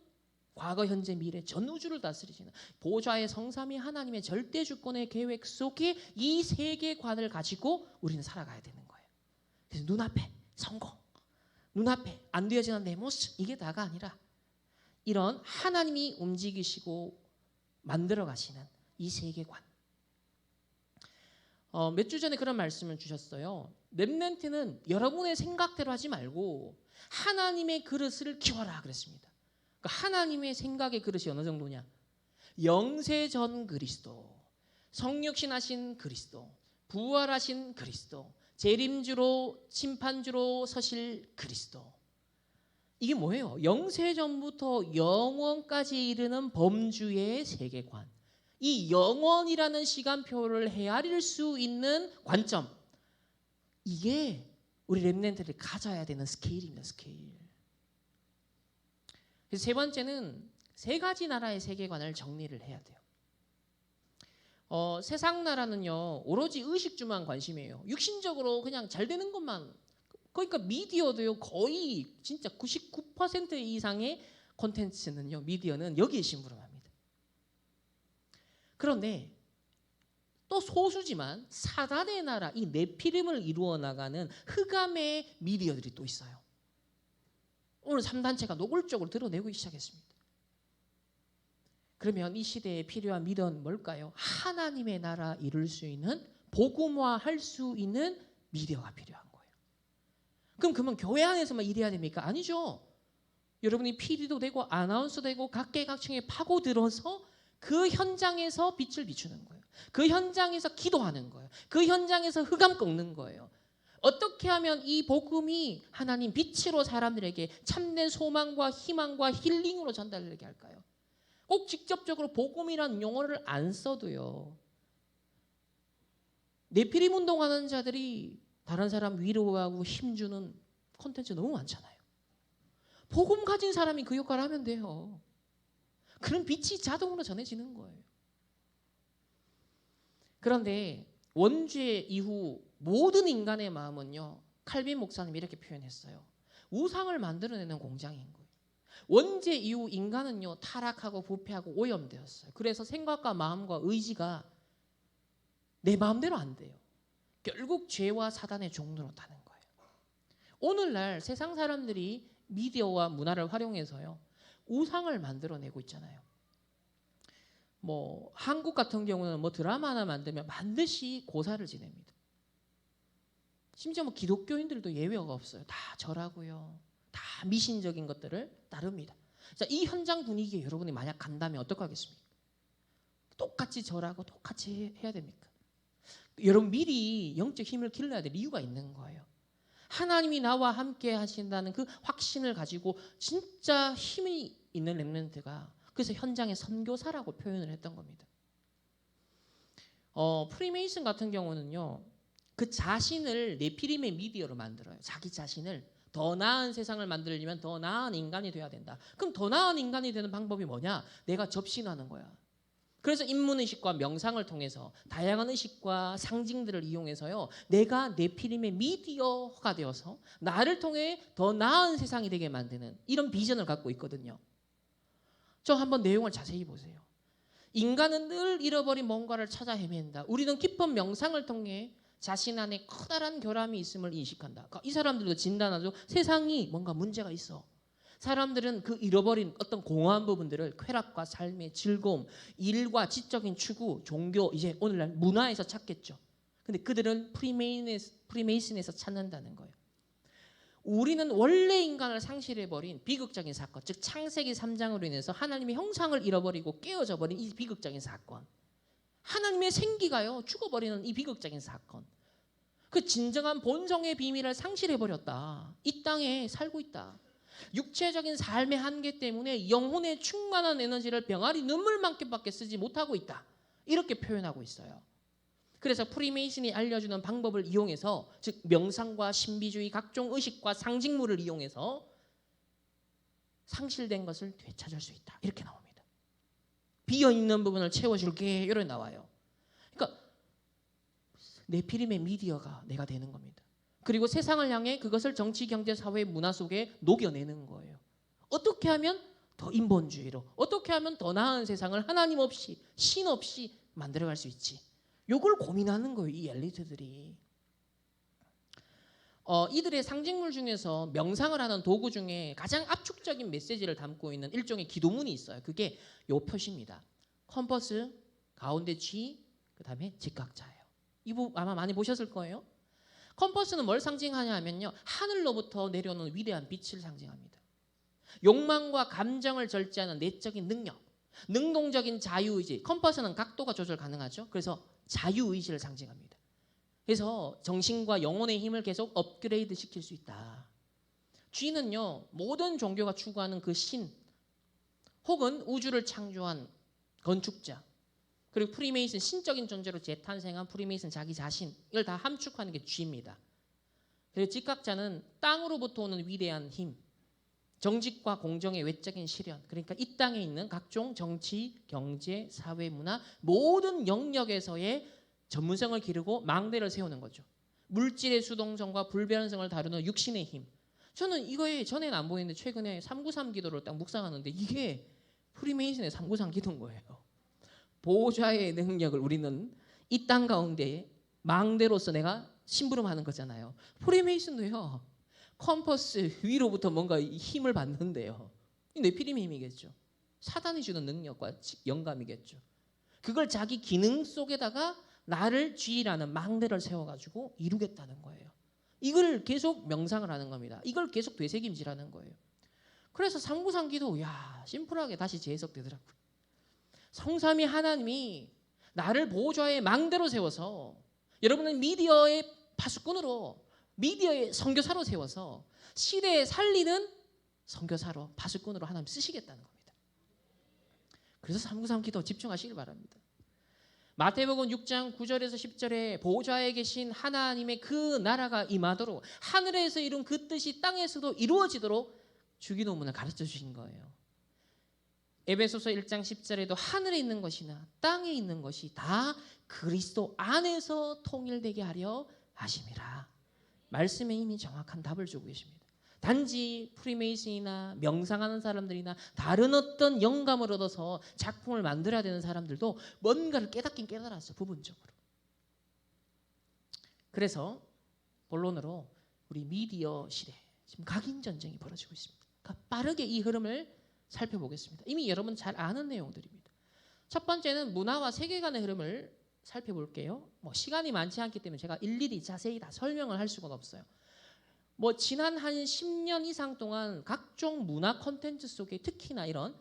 과거, 현재, 미래 전 우주를 다스리시는 보좌의 성삼위 하나님의 절대 주권의 계획 속에 이 세계관을 가지고 우리는 살아가야 되는 거예요. 그래서 눈앞에 성공, 눈앞에 안 되어지는 내 모습, 이게 다가 아니라 이런 하나님이 움직이시고 만들어 가시는 이 세계관. 몇 주 전에 그런 말씀을 주셨어요. 렘넌트는 여러분의 생각대로 하지 말고 하나님의 그릇을 키워라 그랬습니다. 그러니까 하나님의 생각의 그릇이 어느 정도냐? 영세전 그리스도, 성육신하신 그리스도, 부활하신 그리스도, 재림주로 심판주로 서실 그리스도. 이게 뭐예요? 영세전부터 영원까지 이르는 범주의 세계관. 이 영원이라는 시간표를 헤아릴 수 있는 관점, 이게 우리 렘넌트들이 가져야 되는 스케일입니다. 스케일. 그래서 세 번째는 세 가지 나라의 세계관을 정리를 해야 돼요. 세상 나라는요 오로지 의식주만 관심이에요. 육신적으로 그냥 잘 되는 것만. 그러니까 미디어도요 거의 진짜 99% 이상의 콘텐츠는요, 미디어는 여기에 심부름합니다. 그런데 또 소수지만 사단의 나라, 이 네피림을 이루어 나가는 흑암의 미디어들이 또 있어요. 오늘 3단체가 노골적으로 드러내고 시작했습니다. 그러면 이 시대에 필요한 미디어는 뭘까요? 하나님의 나라 이룰 수 있는, 복음화할 수 있는 미디어가 필요한 거예요. 그러면 교회 안에서만 일해야 됩니까? 아니죠. 여러분이 PD도 되고 아나운서 되고 각계각층에 파고들어서 그 현장에서 빛을 비추는 거예요. 그 현장에서 기도하는 거예요. 그 현장에서 흑암 꺾는 거예요. 어떻게 하면 이 복음이 하나님 빛으로 사람들에게 참된 소망과 희망과 힐링으로 전달되게 할까요? 꼭 직접적으로 복음이라는 용어를 안 써도요. 네피림 운동하는 자들이 다른 사람 위로하고 힘주는 콘텐츠 너무 많잖아요. 복음 가진 사람이 그 역할을 하면 돼요. 그런 빛이 자동으로 전해지는 거예요. 그런데 원죄 이후 모든 인간의 마음은요, 칼빈 목사님이 이렇게 표현했어요. 우상을 만들어내는 공장인 거예요. 원죄 이후 인간은요, 타락하고 부패하고 오염되었어요. 그래서 생각과 마음과 의지가 내 마음대로 안 돼요. 결국 죄와 사단의 종로로 타는 거예요. 오늘날 세상 사람들이 미디어와 문화를 활용해서요, 우상을 만들어내고 있잖아요. 뭐 한국 같은 경우는 뭐 드라마 하나 만들면 반드시 고사를 지냅니다. 심지어 뭐 기독교인들도 예외가 없어요. 다 절하고요. 다 미신적인 것들을 따릅니다. 자, 이 현장 분위기에 여러분이 만약 간다면 어떡하겠습니까? 똑같이 절하고 똑같이 해야 됩니까? 여러분 미리 영적 힘을 길러야 될 이유가 있는 거예요. 하나님이 나와 함께 하신다는 그 확신을 가지고 진짜 힘이 있는 렘넌트가, 그래서 현장의 선교사라고 표현을 했던 겁니다. 프리메이슨 같은 경우는요, 그 자신을 네피림의 미디어로 만들어요. 자기 자신을 더 나은 세상을 만들려면 더 나은 인간이 돼야 된다. 그럼 더 나은 인간이 되는 방법이 뭐냐? 내가 접신하는 거야. 그래서 인문의식과 명상을 통해서 다양한 의식과 상징들을 이용해서요, 내가 네피림의 미디어가 되어서 나를 통해 더 나은 세상이 되게 만드는 이런 비전을 갖고 있거든요. 저 한번 내용을 자세히 보세요. 인간은 늘 잃어버린 뭔가를 찾아 헤맨다. 우리는 깊은 명상을 통해 자신 안에 커다란 결함이 있음을 인식한다. 그러니까 이 사람들도 진단하죠. 세상이 뭔가 문제가 있어. 사람들은 그 잃어버린 어떤 공허한 부분들을 쾌락과 삶의 즐거움, 일과 지적인 추구, 종교, 이제 오늘날 문화에서 찾겠죠. 근데 그들은 프리메이슨에서 찾는다는 거예요. 우리는 원래 인간을 상실해버린 비극적인 사건, 즉 창세기 3장으로 인해서 하나님의 형상을 잃어버리고 깨어져 버린 이 비극적인 사건, 하나님의 생기가요 죽어버리는 이 비극적인 사건, 그 진정한 본성의 비밀을 상실해버렸다. 이 땅에 살고 있다. 육체적인 삶의 한계 때문에 영혼의 충만한 에너지를 병아리 눈물만큼밖에 쓰지 못하고 있다. 이렇게 표현하고 있어요. 그래서 프리메이슨이 알려주는 방법을 이용해서, 즉 명상과 신비주의, 각종 의식과 상징물을 이용해서 상실된 것을 되찾을 수 있다. 이렇게 나옵니다. 비어있는 부분을 채워줄게. 이렇게 나와요. 그러니까 네피림의 미디어가 내가 되는 겁니다. 그리고 세상을 향해 그것을 정치, 경제, 사회, 문화 속에 녹여내는 거예요. 어떻게 하면 더 인본주의로, 어떻게 하면 더 나은 세상을 하나님 없이, 신 없이 만들어갈 수 있지. 이걸 고민하는 거예요, 이 엘리트들이. 이들의 상징물 중에서 명상을 하는 도구 중에 가장 압축적인 메시지를 담고 있는 일종의 기도문이 있어요. 그게 요 표시입니다. 컴퍼스, 가운데 G, 그 다음에 직각자예요. 이 부분 아마 많이 보셨을 거예요. 컴퍼스는 뭘 상징하냐 하면요, 하늘로부터 내려오는 위대한 빛을 상징합니다. 욕망과 감정을 절제하는 내적인 능력, 능동적인 자유의지. 컴퍼스는 각도가 조절 가능하죠. 그래서 자유의지를 상징합니다. 그래서 정신과 영혼의 힘을 계속 업그레이드 시킬 수 있다. G는요, 모든 종교가 추구하는 그 신, 혹은 우주를 창조한 건축자, 그리고 프리메이슨, 신적인 존재로 재탄생한 프리메이슨 자기 자신, 이걸 다 함축하는 게 G입니다. 그리고 직각자는 땅으로부터 오는 위대한 힘, 정직과 공정의 외적인 실현, 그러니까 이 땅에 있는 각종 정치, 경제, 사회, 문화 모든 영역에서의 전문성을 기르고 망대를 세우는 거죠. 물질의 수동성과 불변성을 다루는 육신의 힘. 저는 이거에 전에는 안 보이는데 최근에 393 기도를 딱 묵상하는데 이게 프리메이슨의 393 기도인 거예요. 보호자의 능력을 우리는 이 땅 가운데 망대로서 내가 심부름하는 거잖아요. 프리메이슨도요, 컴퍼스 위로부터 뭔가 힘을 받는데요. 네피림의 힘이겠죠. 사단이 주는 능력과 영감이겠죠. 그걸 자기 기능 속에다가 나를 G라는 망대를 세워가지고 이루겠다는 거예요. 이걸 계속 명상을 하는 겁니다. 이걸 계속 되새김질하는 거예요. 그래서 393 기도, 야, 심플하게 다시 재해석되더라고요. 성삼위 하나님이 나를 보호자의 망대로 세워서, 여러분은 미디어의 파수꾼으로, 미디어의 선교사로 세워서 시대에 살리는 선교사로, 파수꾼으로 하나님 쓰시겠다는 겁니다. 그래서 393 기도 집중하시길 바랍니다. 마태복음 6장 9절에서 10절에 보좌에 계신 하나님의 그 나라가 임하도록 하늘에서 이룬 그 뜻이 땅에서도 이루어지도록 주기도문을 가르쳐 주신 거예요. 에베소서 1장 10절에도 하늘에 있는 것이나 땅에 있는 것이 다 그리스도 안에서 통일되게 하려 하심이라. 말씀에 이미 정확한 답을 주고 계십니다. 단지 프리메이슨이나 명상하는 사람들이나 다른 어떤 영감을 얻어서 작품을 만들어야 되는 사람들도 뭔가를 깨닫긴 깨달았어요. 부분적으로. 그래서 본론으로 우리 미디어 시대 지금 각인 전쟁이 벌어지고 있습니다. 그러니까 빠르게 이 흐름을 살펴보겠습니다. 이미 여러분 잘 아는 내용들입니다. 첫 번째는 문화와 세계관의 흐름을 살펴볼게요. 시간이 많지 않기 때문에 제가 일일이 자세히 다 설명을 할 수가 없어요. 지난 한 10년 이상 동안 각종 문화 콘텐츠 속에 특히나 이런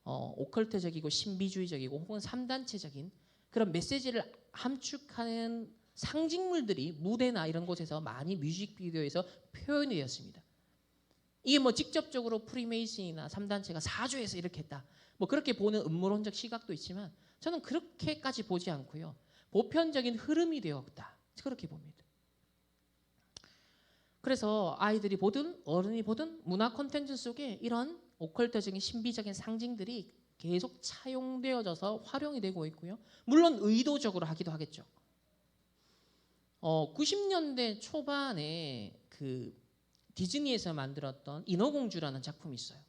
오컬트적이고 신비주의적이고 혹은 3단체적인 그런 메시지를 함축하는 상징물들이 무대나 이런 곳에서 많이 뮤직비디오에서 표현이 되었습니다. 이게 직접적으로 프리메이슨이나 3단체가 사주해서 이렇게 했다. 그렇게 보는 음모론적 시각도 있지만 저는 그렇게까지 보지 않고요. 보편적인 흐름이 되었다. 그렇게 봅니다. 그래서 아이들이 보든 어른이 보든 문화 콘텐츠 속에 이런 오컬트적인 신비적인 상징들이 계속 차용되어져서 활용이 되고 있고요. 물론 의도적으로 하기도 하겠죠. 90년대 초반에 그 디즈니에서 만들었던 인어공주라는 작품이 있어요.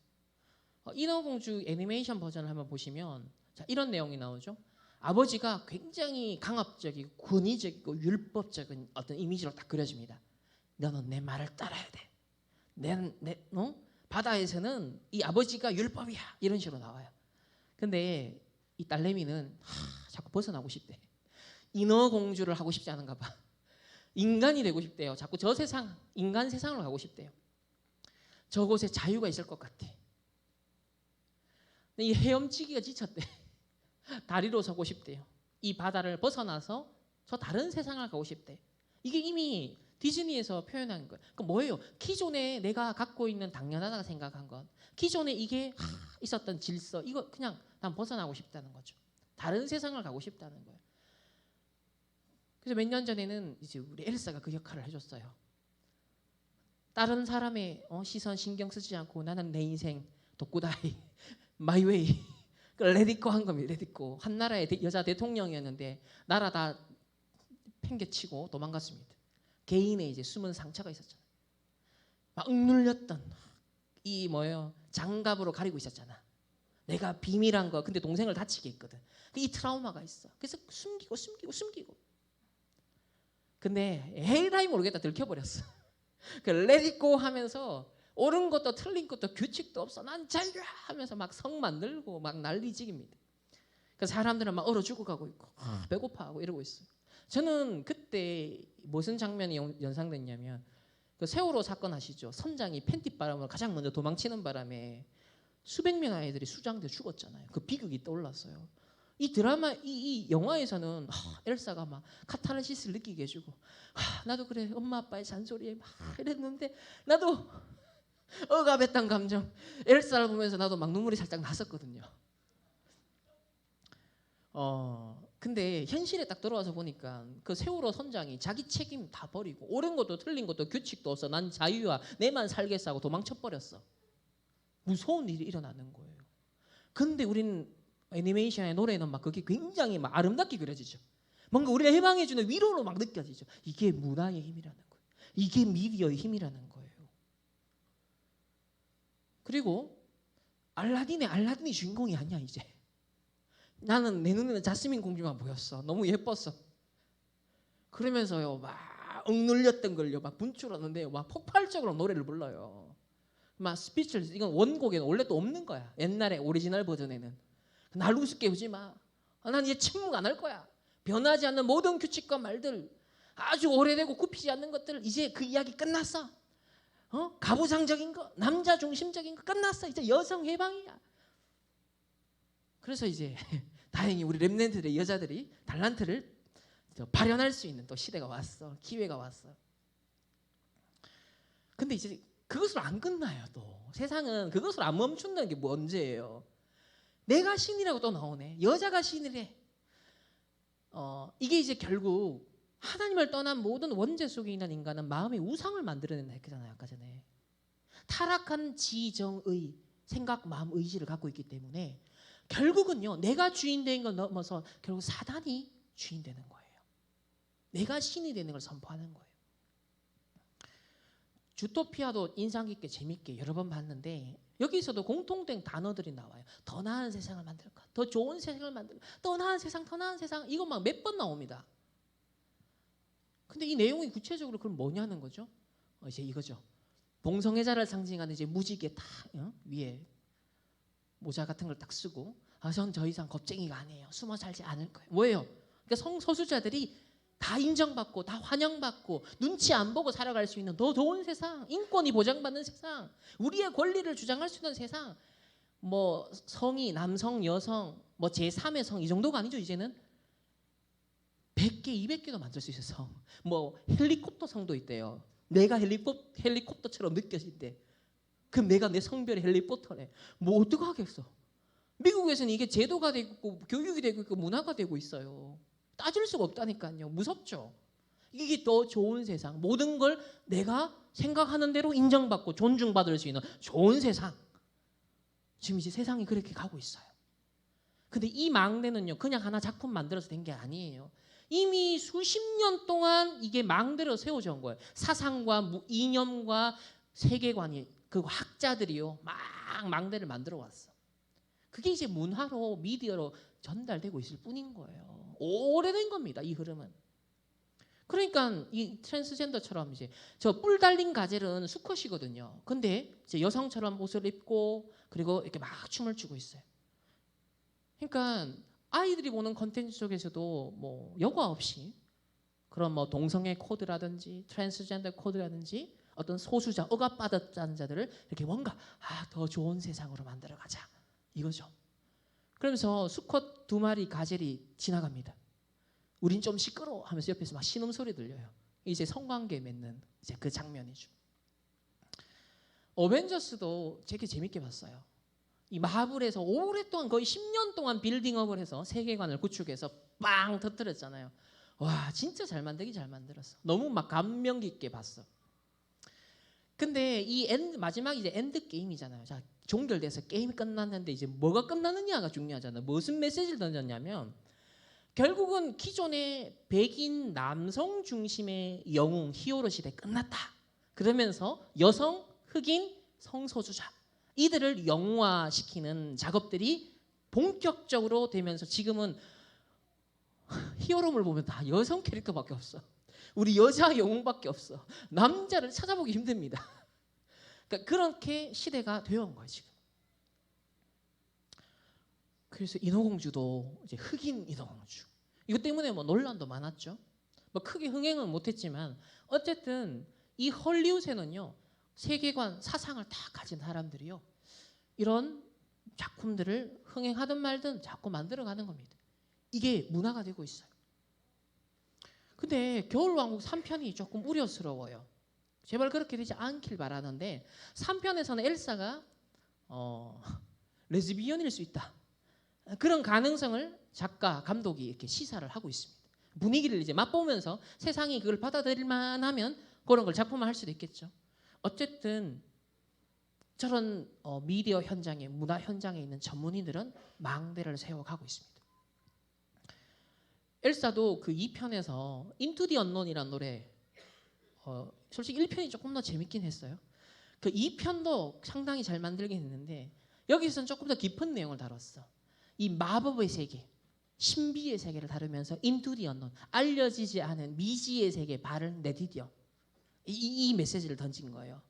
인어공주 애니메이션 버전을 한번 보시면 이런 내용이 나오죠. 아버지가 굉장히 강압적이고 권위적이고 율법적인 어떤 이미지로 딱 그려집니다. 너는 내 말을 따라야 돼. 바다에서는 이 아버지가 율법이야. 이런 식으로 나와요. 근데 이 딸내미는 자꾸 벗어나고 싶대. 인어공주를 하고 싶지 않은가 봐. 인간이 되고 싶대요. 자꾸 저 세상, 인간 세상으로 가고 싶대요. 저곳에 자유가 있을 것 같아. 근데 이 헤엄치기가 지쳤대. 다리로 서고 싶대요. 이 바다를 벗어나서 저 다른 세상을 가고 싶대. 이게 이미 디즈니에서 표현한 거예요. 그럼 뭐예요? 기존에 내가 갖고 있는 당연하다고 생각한 것, 기존에 이게 있었던 질서, 이거 그냥 난 벗어나고 싶다는 거죠. 다른 세상을 가고 싶다는 거예요. 그래서 몇 년 전에는 이제 우리 엘사가 그 역할을 해줬어요. 다른 사람의 시선 신경 쓰지 않고 나는 내 인생 독구다이 마이 웨이 레디코 한 겁니다. 레디코. 한 나라의 여자 대통령이었는데 나라 다 팽개치고 도망갔습니다. 개인의 이제 숨은 상처가 있었잖아요. 막 억눌렸던 이 장갑으로 가리고 있었잖아. 내가 비밀한 거. 근데 동생을 다치게 했거든. 이 트라우마가 있어. 그래서 숨기고. 근데 에라이 모르겠다 들켜버렸어. 그 레디고 하면서 옳은 것도 틀린 것도 규칙도 없어. 난 자유야 하면서 막 성 만들고 막 난리지깁니다. 그 사람들은 막 얼어 죽어가고 있고 배고파하고 이러고 있어요. 저는 그때 무슨 장면이 연상됐냐면 그 세월호 사건 아시죠? 선장이 팬티바람으로 가장 먼저 도망치는 바람에 수백 명 아이들이 수장돼 죽었잖아요. 그 비극이 떠올랐어요. 이 드라마, 이 영화에서는 엘사가 막 카타르시스를 느끼게 해주고 나도 그래 엄마 아빠의 잔소리에 막 이랬는데 나도 억압했던 감정 엘사를 보면서 나도 막 눈물이 살짝 났었거든요. 근데 현실에 딱 들어와서 보니까 그 세월호 선장이 자기 책임 다 버리고 옳은 것도 틀린 것도 규칙도 없어. 난 자유야. 내만 살겠어 하고 도망쳐버렸어. 무서운 일이 일어나는 거예요. 근데 우린 애니메이션의 노래는 막 그게 굉장히 막 아름답게 그려지죠. 뭔가 우리를 해방해주는 위로로 막 느껴지죠. 이게 문화의 힘이라는 거예요. 이게 미디어의 힘이라는 거예요. 그리고 알라딘이 주인공이 아니야 이제. 나는 내 눈에는 자스민 공주만 보였어. 너무 예뻤어. 그러면서요 막 억눌렸던 걸요 막 분출하는데요 막 폭발적으로 노래를 불러요. 막 스피치를 이건 원곡에는 원래 또 없는 거야. 옛날에 오리지널 버전에는 날 우습게 보지 마. 난 이제 침묵 안 할 거야. 변하지 않는 모든 규칙과 말들 아주 오래되고 굽히지 않는 것들 이제 그 이야기 끝났어. 가부장적인 거 남자 중심적인 거 끝났어. 이제 여성 해방이야. 그래서 이제 다행히 우리 렘넌트들의 여자들이 달란트를 발현할 수 있는 또 시대가 왔어. 기회가 왔어. 근데 이제 그것으로 안 끝나요. 또 세상은 그것으로 안 멈춘다는 게 문제예요. 내가 신이라고 또 나오네. 여자가 신이래. 이게 이제 결국 하나님을 떠난 모든 원죄 속에 있는 인간은 마음의 우상을 만들어낸다 했잖아요. 아까 전에. 타락한 지정의 생각, 마음, 의지를 갖고 있기 때문에 결국은요. 내가 주인 되는 걸 넘어서 결국 사단이 주인 되는 거예요. 내가 신이 되는 걸 선포하는 거예요. 주토피아도 인상 깊게 재밌게 여러 번 봤는데 여기서도 공통된 단어들이 나와요. 더 나은 세상을 만들까? 더 좋은 세상을 만들까? 더 나은 세상, 더 나은 세상. 이거 막 몇 번 나옵니다. 근데 이 내용이 구체적으로 그럼 뭐냐는 거죠? 이제 이거죠. 동성애자를 상징하는 이제 무지개 딱 위에 모자 같은 걸 딱 쓰고 전 더 이상 겁쟁이가 아니에요. 숨어 살지 않을 거예요. 뭐예요? 그러니까 성소수자들이 다 인정받고 다 환영받고 눈치 안 보고 살아갈 수 있는 더 좋은 세상, 인권이 보장받는 세상, 우리의 권리를 주장할 수 있는 세상. 뭐 성이 남성, 여성, 뭐 제3의 성 이 정도가 아니죠. 이제는 100개, 200개도 만들 수 있어서 뭐 헬리콥터 성도 있대요. 내가 헬리콥터처럼 느껴진대. 그럼 내가 내 성별이 헬리콥터네. 뭐 어떡하겠어. 미국에서는 이게 제도가 되고 있고 교육이 되고 있고 문화가 되고 있어요. 따질 수가 없다니까요. 무섭죠. 이게 더 좋은 세상. 모든 걸 내가 생각하는 대로 인정받고 존중받을 수 있는 좋은 세상. 지금 이제 세상이 그렇게 가고 있어요. 근데 이 망대는요. 그냥 하나 작품 만들어서 된 게 아니에요. 이미 수십 년 동안 이게 망대로 세워져 온 거예요. 사상과 이념과 세계관이 그 학자들이요. 막 망대를 만들어 왔어. 그게 이제 문화로 미디어로 전달되고 있을 뿐인 거예요. 오래된 겁니다. 이 흐름은. 그러니까 이 트랜스젠더처럼 이제 저 뿔 달린 가젤은 수컷이거든요. 근데 이제 여성처럼 옷을 입고 그리고 이렇게 막 춤을 추고 있어요. 그러니까 아이들이 보는 컨텐츠 속에서도 뭐 여과 없이 그런 뭐 동성애 코드라든지 트랜스젠더 코드라든지 어떤 소수자, 억압받았다는 자들을 이렇게 뭔가 더 좋은 세상으로 만들어가자 이거죠. 그러면서 수컷 2마리 가젤이 지나갑니다. 우린 좀 시끄러워 하면서 옆에서 막 신음소리 들려요. 이제 성관계 맺는 이제 그 장면이죠. 어벤져스도 되게 재밌게 봤어요. 이 마블에서 오랫동안 거의 10년 동안 빌딩업을 해서 세계관을 구축해서 빵 터뜨렸잖아요. 와 진짜 잘 만들긴 잘 만들었어. 너무 막 감명 깊게 봤어. 근데 이 마지막 이제 엔드 게임이잖아요. 자 종결돼서 게임이 끝났는데 이제 뭐가 끝나느냐가 중요하잖아요. 무슨 메시지를 던졌냐면 결국은 기존의 백인 남성 중심의 영웅 히어로 시대 끝났다. 그러면서 여성, 흑인, 성소수자 이들을 영웅화시키는 작업들이 본격적으로 되면서 지금은 히어로물 보면 다 여성 캐릭터밖에 없어. 우리 여자 영웅밖에 없어. 남자를 찾아보기 힘듭니다. 그러니까 그렇게 시대가 되어온 거예요 지금. 그래서 인어공주도 이제 흑인 인어공주. 이것 때문에 뭐 논란도 많았죠. 뭐 크게 흥행은 못했지만 어쨌든 이 헐리우드에는요 세계관, 사상을 다 가진 사람들이요 이런 작품들을 흥행하든 말든 자꾸 만들어가는 겁니다. 이게 문화가 되고 있어요. 근데 겨울왕국 3편이 조금 우려스러워요. 제발 그렇게 되지 않길 바라는데 3편에서는 엘사가 레즈비언일 수 있다. 그런 가능성을 작가, 감독이 이렇게 시사를 하고 있습니다. 분위기를 이제 맛보면서 세상이 그걸 받아들일만 하면 그런 걸 작품화할 수도 있겠죠. 어쨌든 저런 미디어 현장에, 문화 현장에 있는 전문인들은 망대를 세워가고 있습니다. 엘사도 그 2편에서 인투 디 언논이라는 노래 솔직히 1편이 조금 더 재밌긴 했어요. 그 2편도 상당히 잘 만들긴 했는데 여기서는 조금 더 깊은 내용을 다뤘어. 이 마법의 세계, 신비의 세계를 다루면서 인투 디 언논, 알려지지 않은 미지의 세계에 발을 내디뎌 이 메시지를 던진 거예요.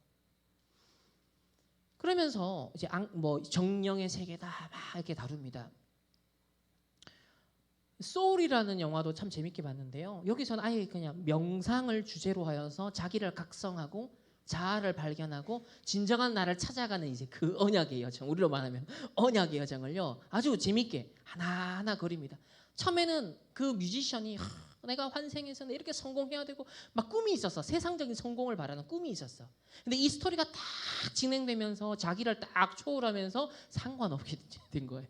그러면서 이제 뭐 정령의 세계다 막 이렇게 다룹니다. 소울이라는 영화도 참 재밌게 봤는데요. 여기서는 아예 그냥 명상을 주제로 하여서 자기를 각성하고 자아를 발견하고 진정한 나를 찾아가는 이제 그 언약의 여정, 우리로 말하면 언약의 여정을요 아주 재밌게 하나하나 그립니다. 처음에는 그 뮤지션이 내가 환생해서는 이렇게 성공해야 되고 막 꿈이 있었어. 세상적인 성공을 바라는 꿈이 있었어. 근데 이 스토리가 딱 진행되면서 자기를 딱 초월하면서 상관없게 된 거예요.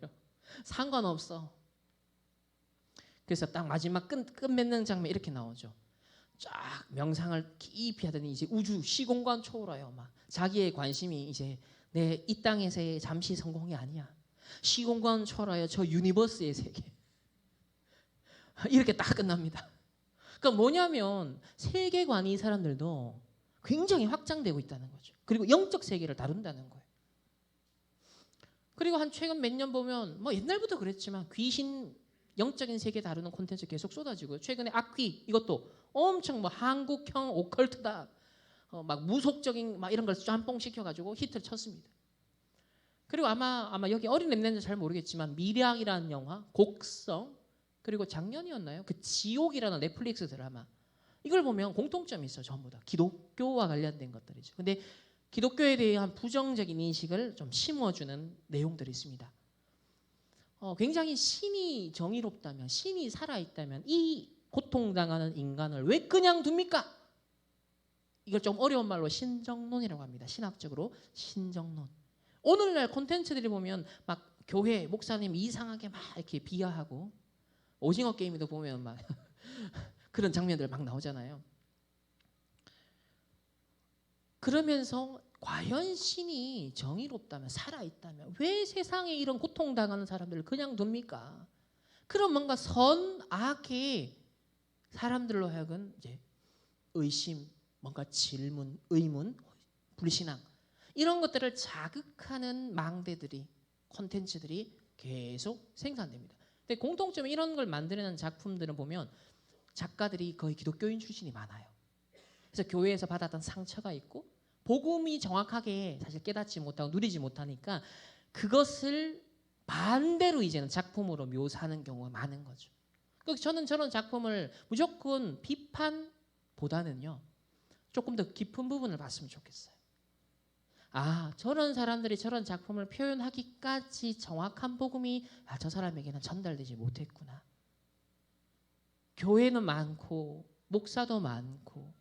상관없어. 그래서 딱 마지막 끝 맺는 장면 이렇게 나오죠. 쫙 명상을 깊이 하더니 이제 우주 시공간 초월해요. 막 자기의 관심이 이제 내 이 땅에서의 잠시 성공이 아니야. 시공간 초월하여 저 유니버스의 세계. 이렇게 딱 끝납니다. 그러니까 뭐냐면 세계관이 이 사람들도 굉장히 확장되고 있다는 거죠. 그리고 영적 세계를 다룬다는 거예요. 그리고 한 최근 몇 년 보면 뭐 옛날부터 그랬지만 귀신 영적인 세계 다루는 콘텐츠 계속 쏟아지고요. 최근에 아퀴 이것도 엄청 뭐 한국형 오컬트다. 막 무속적인 막 이런 걸 짬뽕 시켜가지고 히트를 쳤습니다. 그리고 아마 여기 어린 랩런트 잘 모르겠지만 미량이라는 영화, 곡성 그리고 작년이었나요? 그 지옥이라는 넷플릭스 드라마 이걸 보면 공통점이 있어요. 전부 다 기독교와 관련된 것들이죠. 근데 기독교에 대한 부정적인 인식을 좀 심어주는 내용들이 있습니다. 굉장히 신이 정의롭다면, 신이 살아있다면 이 고통당하는 인간을 왜 그냥 둡니까? 이걸 좀 어려운 말로 신정론이라고 합니다. 신학적으로 신정론. 오늘날 콘텐츠들이 보면 막 교회 목사님 이상하게 막 이렇게 비하하고 오징어 게임도 보면 막 그런 장면들 막 나오잖아요. 그러면서 과연 신이 정의롭다면 살아있다면 왜 세상에 이런 고통당하는 사람들을 그냥 둡니까? 그런 뭔가 선악의 사람들로 하여금 이제 의심, 뭔가 질문, 의문, 불신앙 이런 것들을 자극하는 망대들이 콘텐츠들이 계속 생산됩니다. 근데 공통점이 이런 걸 만들어낸 작품들을 보면 작가들이 거의 기독교인 출신이 많아요. 그래서 교회에서 받았던 상처가 있고 복음이 정확하게 사실 깨닫지 못하고 누리지 못하니까 그것을 반대로 이제는 작품으로 묘사하는 경우가 많은 거죠. 그래서 저는 저런 작품을 무조건 비판보다는요. 조금 더 깊은 부분을 봤으면 좋겠어요. 아, 저런 사람들이 저런 작품을 표현하기까지 정확한 복음이 저 사람에게는 전달되지 못했구나. 교회는 많고 목사도 많고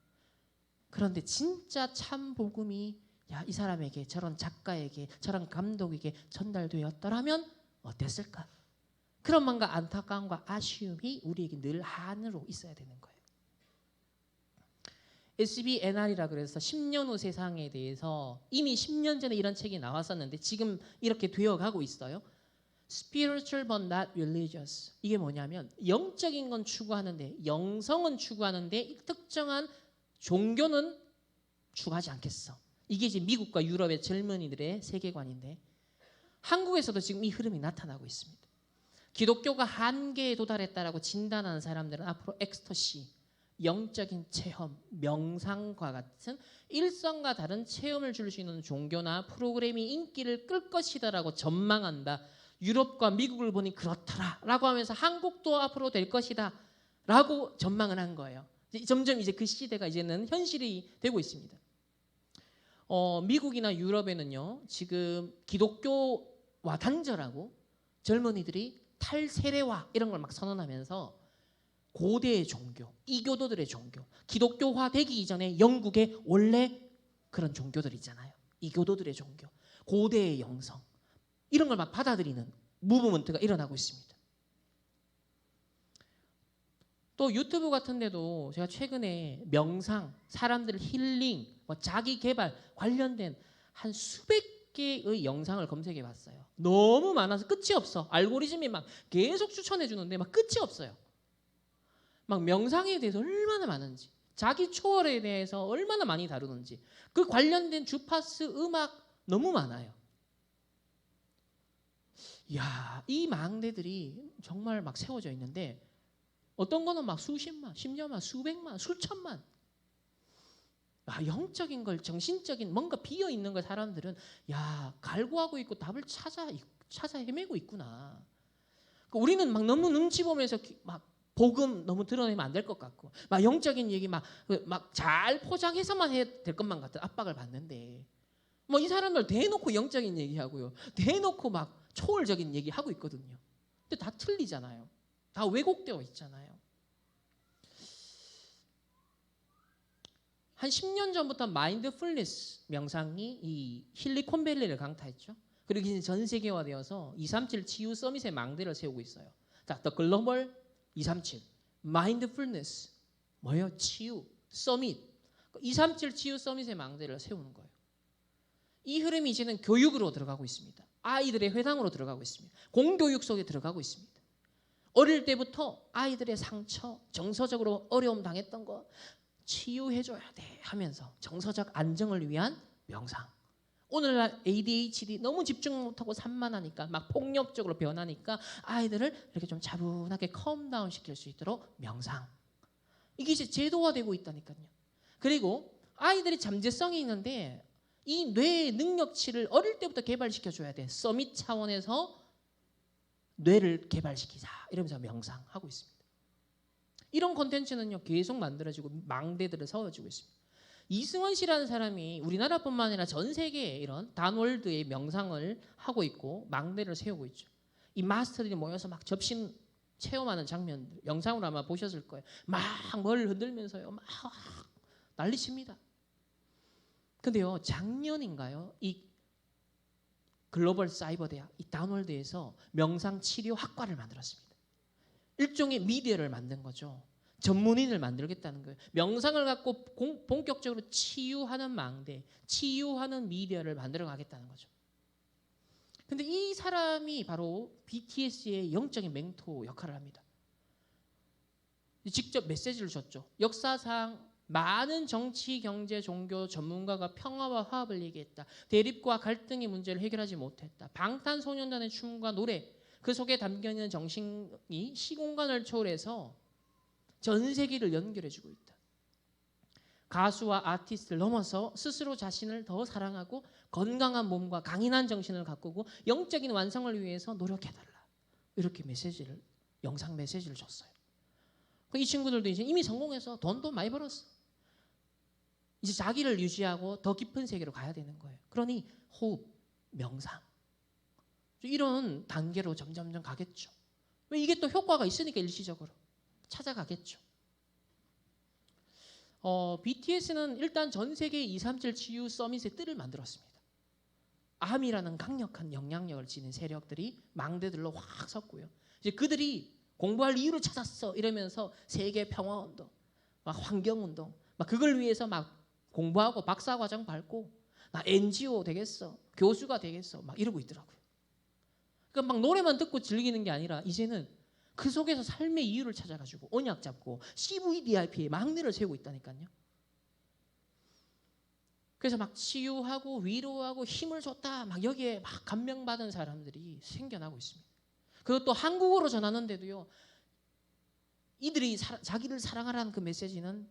그런데 진짜 참 복음이 이 사람에게 저런 작가에게 저런 감독에게 전달되었더라면 어땠을까? 그런 뭔가 안타까움과 아쉬움이 우리에게 늘 안으로 있어야 되는 거예요. SBNR이라 그래서 10년 후 세상에 대해서 이미 10년 전에 이런 책이 나왔었는데 지금 이렇게 되어가고 있어요. Spiritual but not religious. 이게 뭐냐면 영적인 건 추구하는데 영성은 추구하는데 특정한 종교는 추구하지 않겠어. 이게 이제 미국과 유럽의 젊은이들의 세계관인데 한국에서도 지금 이 흐름이 나타나고 있습니다. 기독교가 한계에 도달했다라고 진단하는 사람들은 앞으로 엑스터시, 영적인 체험, 명상과 같은 일상과 다른 체험을 줄 수 있는 종교나 프로그램이 인기를 끌 것이다라고 전망한다. 유럽과 미국을 보니 그렇더라라고 하면서 한국도 앞으로 될 것이다라고 전망을 한 거예요. 점점 이제 그 시대가 이제는 현실이 되고 있습니다. 미국이나 유럽에는요 지금 기독교와 단절하고 젊은이들이 탈세례화 이런 걸 막 선언하면서 고대의 종교, 이교도들의 종교, 기독교화 되기 이전에 영국의 원래 그런 종교들 있잖아요. 이교도들의 종교, 고대의 영성 이런 걸 막 받아들이는 무브먼트가 일어나고 있습니다. 또 유튜브 같은 데도 제가 최근에 명상, 사람들 힐링, 자기 개발 관련된 한 수백 개의 영상을 검색해 봤어요. 너무 많아서 끝이 없어. 알고리즘이 막 계속 추천해 주는데 막 끝이 없어요. 막 명상에 대해서 얼마나 많은지, 자기 초월에 대해서 얼마나 많이 다루는지, 그 관련된 주파수 음악 너무 많아요. 이야, 이 망대들이 정말 막 세워져 있는데 어떤 거는 막 수십만, 십여만, 수백만, 수천만. 영적인 걸, 정신적인 뭔가 비어 있는 걸 사람들은 갈구하고 있고 답을 찾아 헤매고 있구나. 우리는 막 너무 눈치 보면서 막 복음 너무 드러내면 안 될 것 같고, 막 영적인 얘기 막 잘 포장해서만 해야 될 것만 같은 압박을 받는데, 이 사람들 대놓고 영적인 얘기하고요, 대놓고 막 초월적인 얘기 하고 있거든요. 근데 다 틀리잖아요. 다 왜곡되어 있잖아요. 한 10년 전부터 마인드풀니스 명상이 이 실리콘밸리를 강타했죠. 그리고 이제 전 세계화되어서 237 치유 서밋의 망대를 세우고 있어요. 자, The Global 237 Mindfulness 뭐예요? 치유 서밋. 237 치유 서밋의 망대를 세우는 거예요. 이 흐름이 이제는 교육으로 들어가고 있습니다. 아이들의 회당으로 들어가고 있습니다. 공교육 속에 들어가고 있습니다. 어릴 때부터 아이들의 상처, 정서적으로 어려움 당했던 거 치유해줘야 돼 하면서 정서적 안정을 위한 명상. 오늘날 ADHD 너무 집중 못하고 산만하니까 막 폭력적으로 변하니까 아이들을 이렇게 좀 차분하게 컴다운 시킬 수 있도록 명상. 이게 이제 제도화되고 있다니까요. 그리고 아이들이 잠재성이 있는데 이 뇌의 능력치를 어릴 때부터 개발시켜줘야 돼. 서밋 차원에서 뇌를 개발시키자 이러면서 명상하고 있습니다. 이런 콘텐츠는요 계속 만들어지고 망대들을 세워지고 있습니다. 이승원 씨라는 사람이 우리나라뿐만 아니라 전 세계에 이런 단월드의 명상을 하고 있고 망대를 세우고 있죠. 이 마스터들이 모여서 막 접신 체험하는 장면들 영상으로 아마 보셨을 거예요. 막 머리를 흔들면서요 막 난리칩니다. 근데요 작년인가요? 이 글로벌 사이버 대학 이 단월드에서 명상 치료 학과를 만들었습니다. 일종의 미디어를 만든 거죠. 전문인을 만들겠다는 거예요. 명상을 갖고 본격적으로 치유하는 망대, 치유하는 미디어를 만들어 가겠다는 거죠. 근데 이 사람이 바로 BTS의 영적인 멘토 역할을 합니다. 직접 메시지를 줬죠. 역사상 많은 정치, 경제, 종교 전문가가 평화와 화합을 얘기했다. 대립과 갈등의 문제를 해결하지 못했다. 방탄소년단의 춤과 노래, 그 속에 담겨있는 정신이 시공간을 초월해서 전 세계를 연결해주고 있다. 가수와 아티스트를 넘어서 스스로 자신을 더 사랑하고 건강한 몸과 강인한 정신을 가꾸고 영적인 완성을 위해서 노력해달라. 이렇게 메시지를 영상 메시지를 줬어요. 이 친구들도 이제 이미 성공해서 돈도 많이 벌었어. 이제 자기를 유지하고 더 깊은 세계로 가야 되는 거예요. 그러니 호흡, 명상 이런 단계로 점점점 가겠죠. 왜 이게 또 효과가 있으니까 일시적으로 찾아가겠죠. BTS는 일단 전 세계 237 치유 서밋의 뜰을 만들었습니다. 암이라는 강력한 영향력을 지닌 세력들이 망대들로 확 섰고요. 이제 그들이 공부할 이유를 찾았어 이러면서 세계 평화 운동, 막 환경 운동, 막 그걸 위해서 막 공부하고 박사 과정 밟고 나 NGO 되겠어, 교수가 되겠어 막 이러고 있더라고요. 그러니까 막 노래만 듣고 즐기는 게 아니라 이제는 그 속에서 삶의 이유를 찾아가지고 언약 잡고 CVDIP의 망대를 세우고 있다니까요. 그래서 막 치유하고 위로하고 힘을 줬다 막 여기에 막 감명받은 사람들이 생겨나고 있습니다. 그것도 한국어로 전하는데도요. 이들이 자기를 사랑하라는 그 메시지는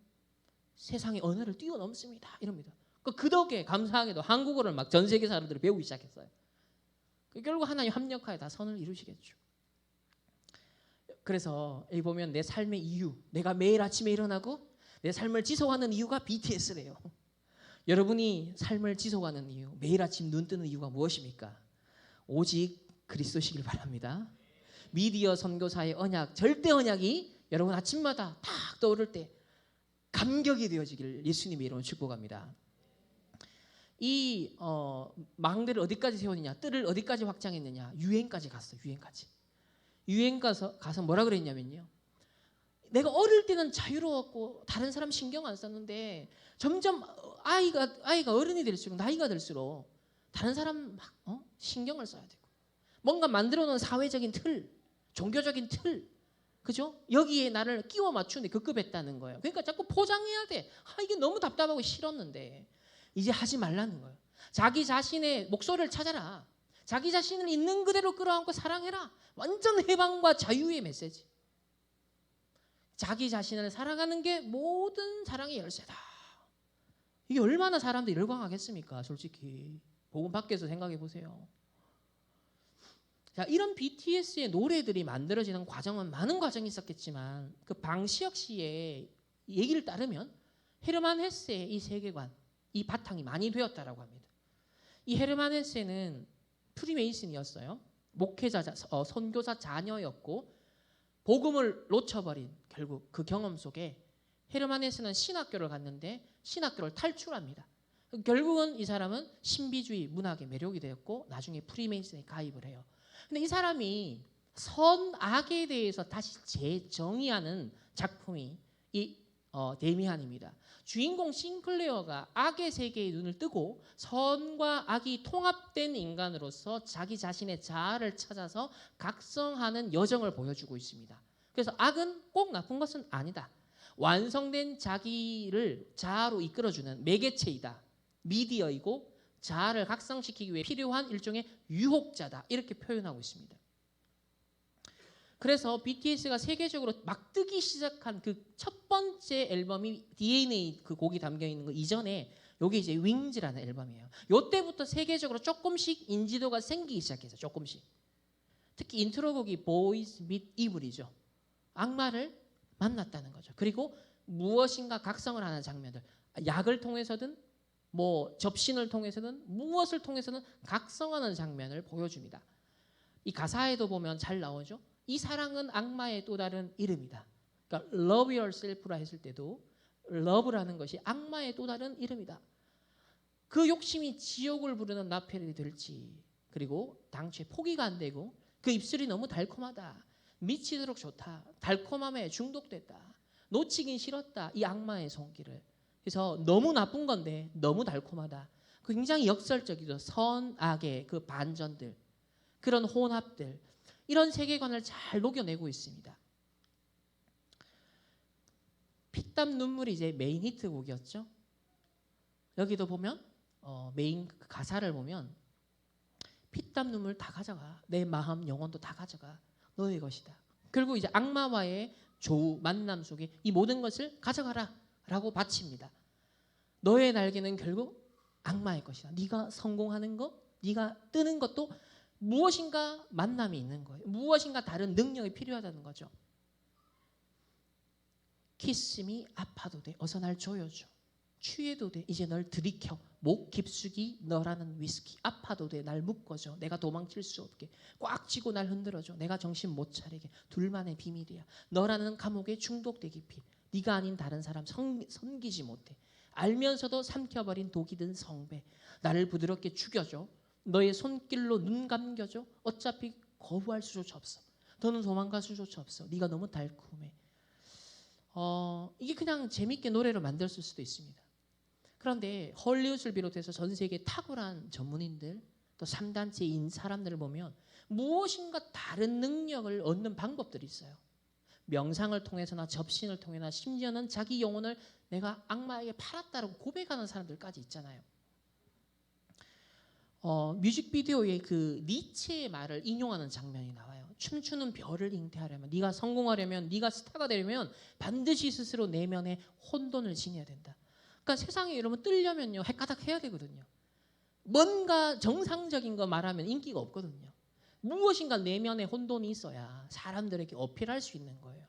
세상의 언어를 뛰어넘습니다. 이럽니다. 그 덕에 감사하게도 한국어를 막 전 세계 사람들이 배우기 시작했어요. 결국 하나님 합력하에 다 선을 이루시겠죠. 그래서 여기 보면 내 삶의 이유, 내가 매일 아침에 일어나고 내 삶을 지속하는 이유가 BTS래요. 여러분이 삶을 지속하는 이유, 매일 아침 눈 뜨는 이유가 무엇입니까? 오직 그리스도시길 바랍니다. 미디어 선교사의 언약, 절대 언약이 여러분 아침마다 탁 떠오를 때 감격이 되어지기를 예수님의 이름으로 축복합니다. 이 망대를 어디까지 세웠느냐, 뜰을 어디까지 확장했느냐, 유엔까지 갔어요. 유엔 가서 뭐라 그랬냐면요. 내가 어릴 때는 자유로웠고 다른 사람 신경 안 썼는데 점점 아이가 어른이 될수록 나이가 들수록 다른 사람 막 신경을 써야 되고 뭔가 만들어 놓은 사회적인 틀, 종교적인 틀, 그죠? 여기에 나를 끼워 맞추는데 급급했다는 거예요. 그러니까 자꾸 포장해야 돼. 이게 너무 답답하고 싫었는데 이제 하지 말라는 거예요. 자기 자신의 목소리를 찾아라. 자기 자신을 있는 그대로 끌어안고 사랑해라. 완전 해방과 자유의 메시지. 자기 자신을 사랑하는 게 모든 사랑의 열쇠다. 이게 얼마나 사람들이 열광하겠습니까? 솔직히 복음 밖에서 생각해 보세요. 자, 이런 BTS의 노래들이 만들어지는 과정은 많은 과정이 있었겠지만 그 방시혁 씨의 얘기를 따르면 헤르만 헤세의 이 세계관, 이 바탕이 많이 되었다라고 합니다. 이 헤르만 헤세는 프리메이슨이었어요. 목회자, 선교사 자녀였고 복음을 놓쳐버린 결국 그 경험 속에 헤르만 헤세는 신학교를 갔는데 신학교를 탈출합니다. 결국은 이 사람은 신비주의 문학의 매력이 되었고 나중에 프리메이슨에 가입을 해요. 근데 이 사람이 선악에 대해서 다시 재정의하는 작품이 이 데미안입니다. 주인공 싱클레어가 악의 세계에 눈을 뜨고 선과 악이 통합된 인간으로서 자기 자신의 자아를 찾아서 각성하는 여정을 보여주고 있습니다. 그래서 악은 꼭 나쁜 것은 아니다. 완성된 자기를 자아로 이끌어주는 매개체이다. 미디어이고 자아를 각성시키기 위해 필요한 일종의 유혹자다. 이렇게 표현하고 있습니다. 그래서 BTS가 세계적으로 막 뜨기 시작한 그 첫 번째 앨범이 DNA 그 곡이 담겨 있는 거 이전에 요게 이제 윙즈라는 앨범이에요. 요때부터 세계적으로 조금씩 인지도가 생기기 시작해서 조금씩. 특히 인트로 곡이 Boys Meet Evil이죠. 악마를 만났다는 거죠. 그리고 무엇인가 각성을 하는 장면들. 약을 통해서든 뭐 접신을 통해서든 무엇을 통해서든 각성하는 장면을 보여줍니다. 이 가사에도 보면 잘 나오죠. 이 사랑은 악마의 또 다른 이름이다. 그러니까 love yourself라 했을 때도 love라는 것이 악마의 또 다른 이름이다. 그 욕심이 지옥을 부르는 나팔이 될지 그리고 당초에 포기가 안 되고 그 입술이 너무 달콤하다. 미치도록 좋다. 달콤함에 중독됐다. 놓치긴 싫었다. 이 악마의 손길을. 그래서 너무 나쁜 건데 너무 달콤하다. 굉장히 역설적이죠. 선악의 그 반전들. 그런 혼합들. 이런 세계관을 잘 녹여내고 있습니다. 피땀 눈물이 이제 메인 히트곡이었죠. 여기도 보면 메인 가사를 보면 피땀 눈물 다 가져가. 내 마음 영혼도 다 가져가. 너의 것이다. 결국 이제 악마와의 조우 만남 속에 이 모든 것을 가져가라 라고 바칩니다. 너의 날개는 결국 악마의 것이다. 네가 성공하는 것, 네가 뜨는 것도 무엇인가 만남이 있는 거예요. 무엇인가 다른 능력이 필요하다는 거죠. 키스미 아파도 돼. 어서 날 조여줘. 취해도 돼. 이제 널 들이켜. 목 깊숙이 너라는 위스키. 아파도 돼. 날 묶어줘. 내가 도망칠 수 없게. 꽉 쥐고 날 흔들어줘. 내가 정신 못 차리게. 둘만의 비밀이야. 너라는 감옥에 중독돼 깊이. 네가 아닌 다른 사람 섬기지 못해. 알면서도 삼켜버린 독이 든 성배. 나를 부드럽게 죽여줘. 너의 손길로 눈 감겨줘. 어차피 거부할 수조차 없어. 너는 도망갈 수조차 없어. 네가 너무 달콤해. 이게 그냥 재밌게 노래로 만들었을 수도 있습니다. 그런데 헐리우드를 비롯해서 전 세계 탁월한 전문인들 또 3단체인 사람들을 보면 무엇인가 다른 능력을 얻는 방법들이 있어요. 명상을 통해서나 접신을 통해나 심지어는 자기 영혼을 내가 악마에게 팔았다라고 고백하는 사람들까지 있잖아요. 뮤직비디오에 그 니체의 말을 인용하는 장면이 나와요. 춤추는 별을 잉태하려면, 네가 성공하려면, 네가 스타가 되려면 반드시 스스로 내면에 혼돈을 지녀야 된다. 그러니까 세상에 여러분 뜨려면요 헷가닥 해야 되거든요. 뭔가 정상적인 거 말하면 인기가 없거든요. 무엇인가 내면에 혼돈이 있어야 사람들에게 어필할 수 있는 거예요.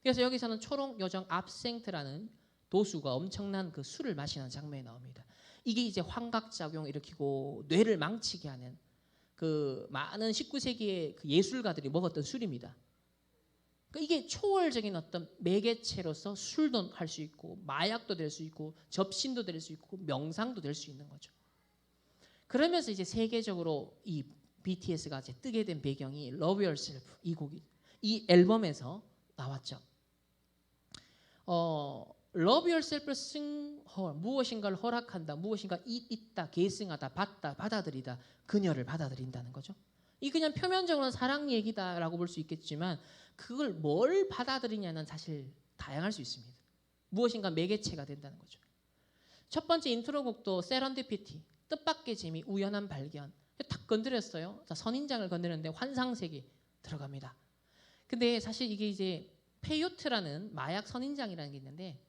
그래서 여기서는 초록 요정 압생트라는 도수가 엄청난 그 술을 마시는 장면이 나옵니다. 이게 이제 환각작용을 일으키고 뇌를 망치게 하는 그 많은 19세기의 그 예술가들이 먹었던 술입니다. 그러니까 이게 초월적인 어떤 매개체로서 술도 할 수 있고 마약도 될 수 있고 접신도 될 수 있고 명상도 될 수 있는 거죠. 그러면서 이제 세계적으로 이 BTS가 이제 뜨게 된 배경이 Love Yourself 이 곡이 이 앨범에서 나왔죠. Love yourself, sing her. 무엇인가를 허락한다. 무엇인가 있다, 계승하다, 받다, 받아들이다. 그녀를 받아들인다는 거죠. 이 그냥 표면적으로는 사랑 얘기다라고 볼 수 있겠지만 그걸 뭘 받아들이냐는 사실 다양할 수 있습니다. 무엇인가 매개체가 된다는 거죠. 첫 번째 인트로곡도 세런디피티, 뜻밖의 재미, 우연한 발견. 탁 건드렸어요. 자, 선인장을 건드렸는데 환상세계 들어갑니다. 근데 사실 이게 이제 페요트라는 마약 선인장이라는 게 있는데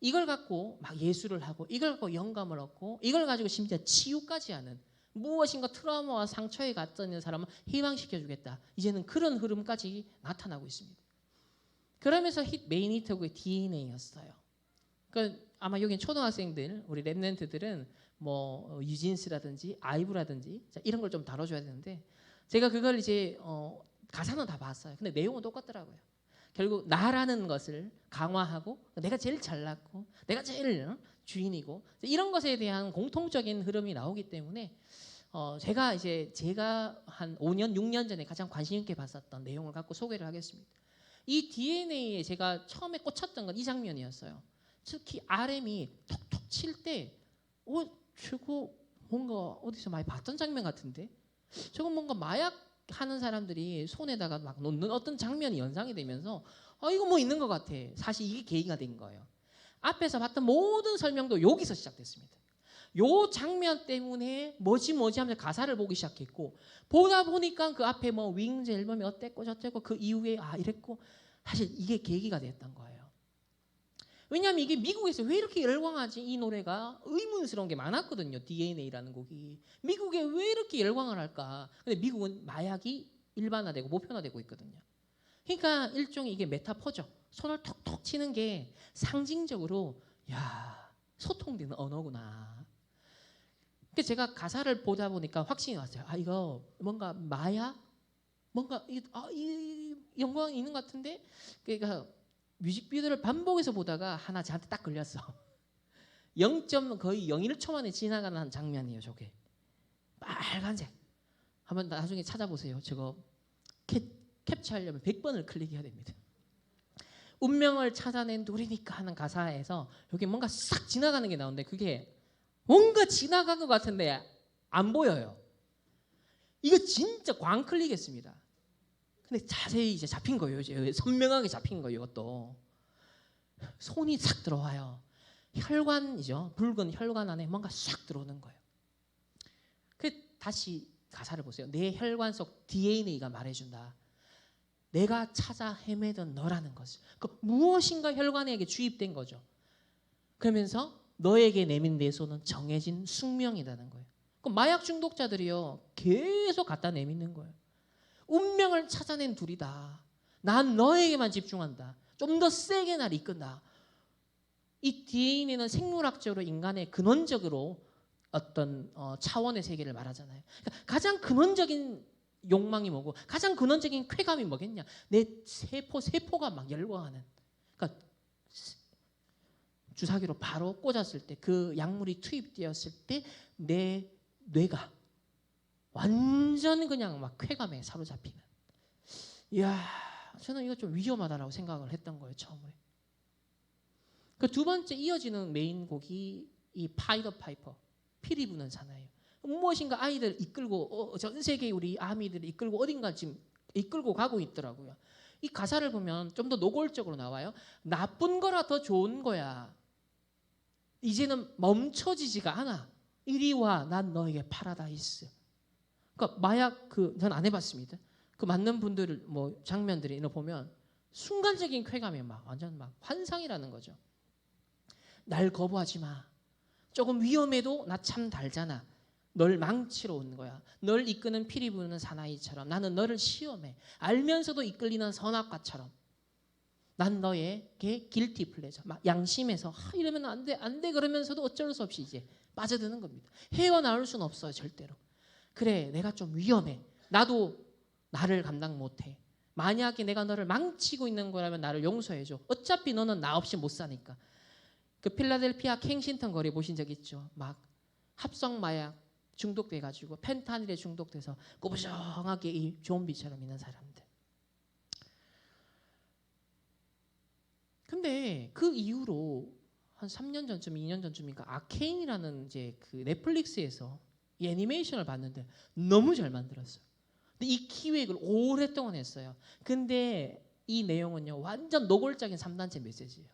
이걸 갖고 막 예술을 하고 이걸 갖고 영감을 얻고 이걸 가지고 심지어 치유까지 하는 무엇인가 트라우마와 상처에 갇혀 사람을 희망시켜주겠다. 이제는 그런 흐름까지 나타나고 있습니다. 그러면서 메인 히트곡의 DNA였어요. 그러니까 아마 여기 초등학생들, 우리 랩런트들은 뭐 유진스라든지 아이브라든지 이런 걸 좀 다뤄줘야 되는데 제가 그걸 이제 가사는 다 봤어요. 근데 내용은 똑같더라고요. 결국 나라는 것을 강화하고 내가 제일 잘났고 내가 제일 주인이고 이런 것에 대한 공통적인 흐름이 나오기 때문에 제가 한 5년, 6년 전에 가장 관심 있게 봤었던 내용을 갖고 소개를 하겠습니다. 이 DNA에 제가 처음에 꽂혔던 건 이 장면이었어요. 특히 RM이 톡톡 칠 때, 저거 뭔가 어디서 많이 봤던 장면 같은데? 저거 뭔가 마약 하는 사람들이 손에다가 막 놓는 어떤 장면이 연상이 되면서 이거 뭐 있는 것 같아. 사실 이게 계기가 된 거예요. 앞에서 봤던 모든 설명도 여기서 시작됐습니다. 요 장면 때문에 뭐지 하면서 가사를 보기 시작했고 보다 보니까 그 앞에 뭐 윙즈 앨범이 어땠고 저땠고 그 이후에 이랬고 사실 이게 계기가 됐던 거예요. 왜냐하면 이게 미국에서 왜 이렇게 열광하지? 이 노래가 의문스러운 게 많았거든요. DNA라는 곡이. 미국에 왜 이렇게 열광을 할까? 근데 미국은 마약이 일반화되고 보편화되고 있거든요. 그러니까 일종의 이게 메타포죠. 손을 톡톡 치는 게 상징적으로 소통되는 언어구나. 그래서 제가 가사를 보다 보니까 확신이 왔어요. 이거 뭔가 마약? 뭔가 이 영광이 있는 것 같은데? 그러니까 뮤직비디오를 반복해서 보다가 하나 저한테 딱 걸렸어. 거의 0.1초 만에 지나가는 장면이에요. 저게 빨간색. 한번 나중에 찾아보세요. 저거 캡처하려면 100번을 클릭해야 됩니다. 운명을 찾아낸 누리니까 하는 가사에서 여기 뭔가 싹 지나가는 게 나오는데 그게 뭔가 지나간 것 같은데 안 보여요. 이거 진짜 광클릭했습니다. 근데 자세히 이제 잡힌 거예요. 이제 선명하게 잡힌 거예요. 이것도 손이 싹 들어와요. 혈관이죠. 붉은 혈관 안에 뭔가 싹 들어오는 거예요. 다시 가사를 보세요. 내 혈관 속 DNA가 말해준다. 내가 찾아 헤매던 너라는 것을. 무엇인가 혈관에게 주입된 거죠. 그러면서 너에게 내민 내 손은 정해진 숙명이라는 거예요. 마약 중독자들이요 계속 갖다 내미는 거예요. 운명을 찾아낸 둘이다. 난 너에게만 집중한다. 좀 더 세게 날 이끈다. 이 DNA는 생물학적으로 인간의 근원적으로 어떤 차원의 세계를 말하잖아요. 그러니까 가장 근원적인 욕망이 뭐고 가장 근원적인 쾌감이 뭐겠냐. 내 세포가 막 열광하는. 그러니까 주사기로 바로 꽂았을 때 그 약물이 투입되었을 때 내 뇌가 완전 그냥 막 쾌감에 사로잡히는. 이야, 저는 이거 좀 위험하다라고 생각을 했던 거예요. 처음에. 그 두 번째 이어지는 메인 곡이 이 파이더 파이퍼, 피리 부는 사나이예요. 무엇인가 아이들 이끌고 전 세계 우리 아미들을 이끌고 어딘가 지금 이끌고 가고 있더라고요. 이 가사를 보면 좀 더 노골적으로 나와요. 나쁜 거라 더 좋은 거야. 이제는 멈춰지지가 않아. 이리 와, 난 너에게 파라다이스. 그러니까 마약 전 안 해봤습니다. 그 맞는 분들 뭐 장면들이 이런 보면 순간적인 쾌감이 막 완전 막 환상이라는 거죠. 날 거부하지 마. 조금 위험해도 나 참 달잖아. 널 망치러 온 거야. 널 이끄는 피리 부는 사나이처럼 나는 너를 시험해. 알면서도 이끌리는 선악과처럼. 난 너에게 길티 플레저. 막 양심에서 이러면 안 돼 그러면서도 어쩔 수 없이 이제 빠져드는 겁니다. 헤어나올 수는 없어요. 절대로. 그래, 내가 좀 위험해. 나도 나를 감당 못해. 만약에 내가 너를 망치고 있는 거라면 나를 용서해줘. 어차피 너는 나 없이 못 사니까. 그 필라델피아 캥싱턴 거리 보신 적 있죠? 막 합성 마약 중독돼가지고 펜타닐에 중독돼서 꼬부정하게 이 좀비처럼 있는 사람들. 근데 그 이후로 한 3년 전쯤, 2년 전쯤인가 아케인이라는 이제 그 넷플릭스에서 이 애니메이션을 봤는데 너무 잘 만들었어요. 근데 이 기획을 오랫동안 했어요. 근데 이 내용은요 완전 노골적인 3단체 메시지예요.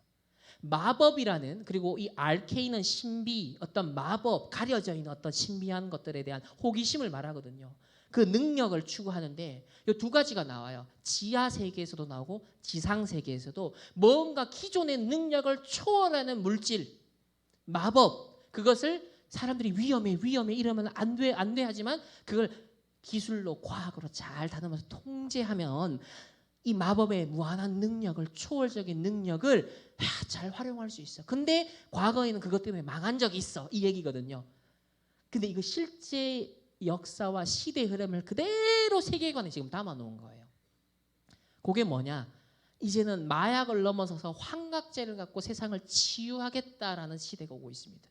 마법이라는, 그리고 이 알케인은 신비, 어떤 마법, 가려져 있는 어떤 신비한 것들에 대한 호기심을 말하거든요. 그 능력을 추구하는데 이 두 가지가 나와요. 지하 세계에서도 나오고 지상 세계에서도 뭔가 기존의 능력을 초월하는 물질, 마법, 그것을 사람들이 위험해 이러면 안 돼 하지만 그걸 기술로 과학으로 잘 다듬어서 통제하면 이 마법의 무한한 능력을, 초월적인 능력을 잘 활용할 수 있어. 근데 과거에는 그것 때문에 망한 적이 있어. 이 얘기거든요. 근데 이거 실제 역사와 시대 흐름을 그대로 세계관에 지금 담아 놓은 거예요. 그게 뭐냐? 이제는 마약을 넘어서서 환각제를 갖고 세상을 치유하겠다라는 시대가 오고 있습니다.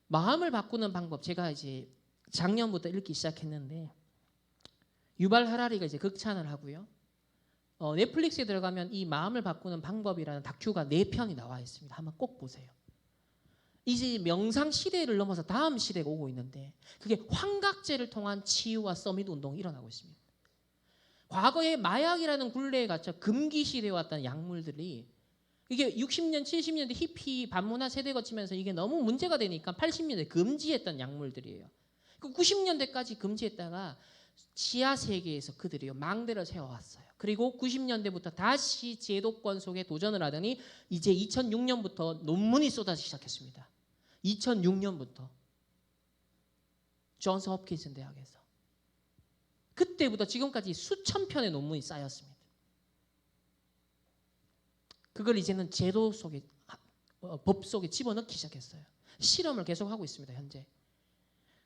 마음을 바꾸는 방법, 제가 이제 작년부터 읽기 시작했는데 유발 하라리가 이제 극찬을 하고요. 넷플릭스에 들어가면 이 마음을 바꾸는 방법이라는 다큐가 4편이 나와 있습니다. 한번 꼭 보세요. 이제 명상 시대를 넘어서 다음 시대가 오고 있는데 그게 환각제를 통한 치유와 서밋 운동이 일어나고 있습니다. 과거에 마약이라는 굴레에 갇혀 금기시되어 왔던 약물들이 이게 60년, 70년대 히피 반문화 세대 거치면서 이게 너무 문제가 되니까 80년대 금지했던 약물들이에요. 90년대까지 금지했다가 지하 세계에서 그들이 망대를 세워왔어요. 그리고 90년대부터 다시 제도권 속에 도전을 하더니 이제 2006년부터 논문이 쏟아지기 시작했습니다. 2006년부터 존스 홉킨스 대학에서 그때부터 지금까지 수천 편의 논문이 쌓였습니다. 그걸 이제는 제도 속에 법 속에 집어넣기 시작했어요. 실험을 계속하고 있습니다. 현재.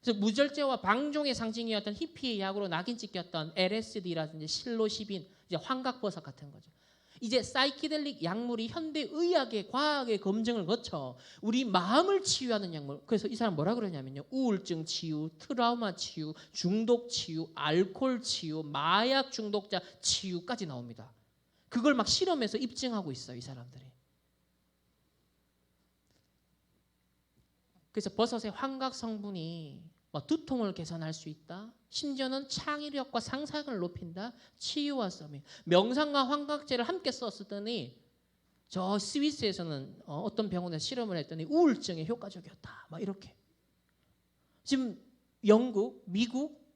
그래서 무절제와 방종의 상징이었던 히피의 약으로 낙인 찍혔던 LSD라든지 실로시빈, 이제 환각버섯 같은 거죠. 이제 사이키델릭 약물이 현대 의학의 과학의 검증을 거쳐 우리 마음을 치유하는 약물. 그래서 이 사람 뭐라 그러냐면요. 우울증 치유, 트라우마 치유, 중독 치유, 알코올 치유, 마약 중독자 치유까지 나옵니다. 그걸 막 실험해서 입증하고 있어요. 이 사람들이. 그래서 버섯의 환각 성분이 두통을 개선할 수 있다. 심지어는 창의력과 상상을 높인다. 치유와 서밋. 명상과 환각제를 함께 썼더니 저 스위스에서는 어떤 병원에서 실험을 했더니 우울증에 효과적이었다. 막 이렇게. 지금 영국, 미국,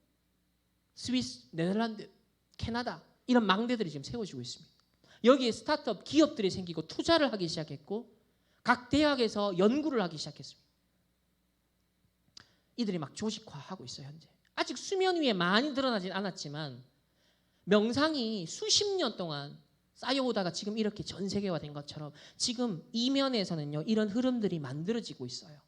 스위스, 네덜란드, 캐나다 이런 망대들이 지금 세워지고 있습니다. 여기에 스타트업 기업들이 생기고 투자를 하기 시작했고 각 대학에서 연구를 하기 시작했습니다. 이들이 막 조직화하고 있어요. 현재. 아직 수면 위에 많이 드러나진 않았지만 명상이 수십 년 동안 쌓여오다가 지금 이렇게 전 세계화된 것처럼 지금 이면에서는요. 이런 흐름들이 만들어지고 있어요.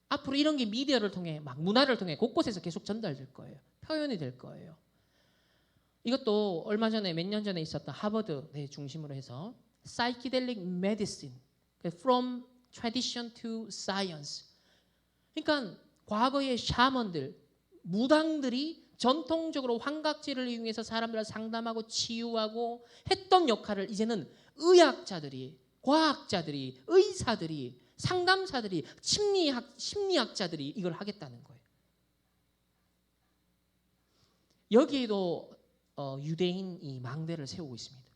앞으로 이런 게 미디어를 통해 막 문화를 통해 곳곳에서 계속 전달될 거예요. 표현이 될 거예요. 이것도 얼마 전에 몇 년 전에 있었던 하버드 중심으로 해서 Psychedelic Medicine, From Tradition to Science. 그러니까 과거의 샤먼들, 무당들이 전통적으로 환각제를 이용해서 사람들을 상담하고 치유하고 했던 역할을 이제는 의학자들이, 과학자들이, 의사들이, 상담사들이, 심리학자들이 이걸 하겠다는 거예요. 여기에도 유대인이 망대를 세우고 있습니다.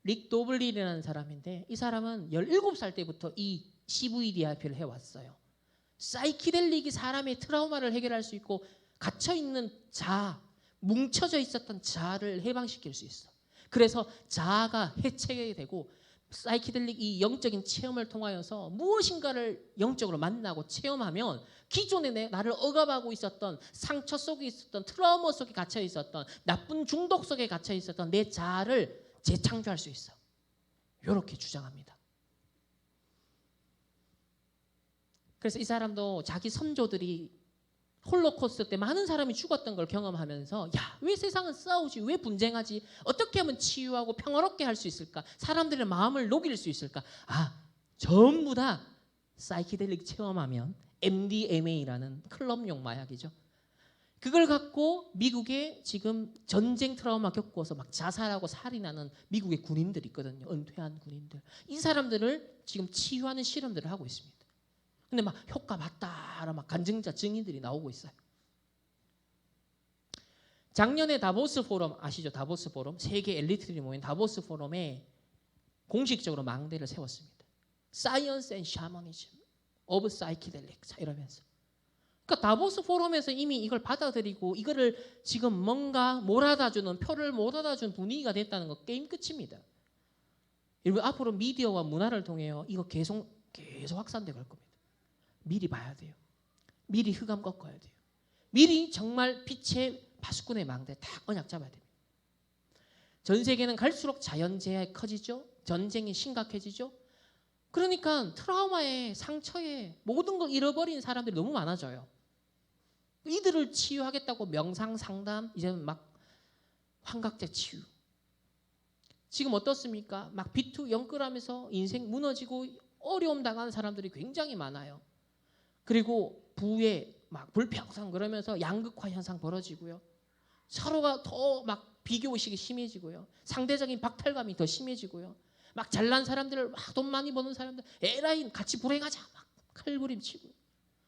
릭 도블린이라는 사람인데 이 사람은 17살 때부터 이 CVDIP를 해왔어요. 사이키델릭이 사람의 트라우마를 해결할 수 있고 갇혀있는 자아, 뭉쳐져 있었던 자아를 해방시킬 수 있어. 그래서 자아가 해체되고 사이키델릭 이 영적인 체험을 통하여서 무엇인가를 영적으로 만나고 체험하면 기존에 나를 억압하고 있었던 상처 속에 있었던 트라우마 속에 갇혀 있었던 나쁜 중독 속에 갇혀 있었던 내 자아를 재창조할 수 있어. 이렇게 주장합니다. 그래서 이 사람도 자기 선조들이 홀로코스트 때 많은 사람이 죽었던 걸 경험하면서 야, 왜 세상은 싸우지? 왜 분쟁하지? 어떻게 하면 치유하고 평화롭게 할 수 있을까? 사람들의 마음을 녹일 수 있을까? 전부 다 사이키델릭 체험하면 MDMA라는 클럽용 마약이죠. 그걸 갖고 미국에 지금 전쟁 트라우마 겪고서 막 자살하고 살인하는 미국의 군인들이 있거든요. 은퇴한 군인들. 이 사람들을 지금 치유하는 실험들을 하고 있습니다. 근데 막 효과 맞다, 막 간증자 증인들이 나오고 있어요. 작년에 다보스 포럼 아시죠? 다보스 포럼 세계 엘리트들이 모인 다보스 포럼에 공식적으로 망대를 세웠습니다. Science and Shamanism of Psychedelic 이러면서. 그러니까 다보스 포럼에서 이미 이걸 받아들이고 이거를 지금 뭔가 몰아다주는 표를 몰아다준 분위기가 됐다는 거 게임 끝입니다. 여러분 앞으로 미디어와 문화를 통해요 이거 계속 확산돼 갈 겁니다. 미리 봐야 돼요. 미리 흑암 꺾어야 돼요. 미리 정말 빛의 파수꾼의 망대 딱 언약 잡아야 됩니다. 전 세계는 갈수록 자연재해가 커지죠. 전쟁이 심각해지죠. 그러니까 트라우마에 상처에 모든 걸 잃어버린 사람들이 너무 많아져요. 이들을 치유하겠다고 명상 상담 이제 막 환각자 치유. 지금 어떻습니까? 막 비투영끌하면서 인생 무너지고 어려움 당하는 사람들이 굉장히 많아요. 그리고 부에 막 불평성 그러면서 양극화 현상 벌어지고요. 서로가 더 막 비교의식이 심해지고요. 상대적인 박탈감이 더 심해지고요. 막 잘난 사람들을 막 돈 많이 버는 사람들 에라이 같이 불행하자 막 칼부림치고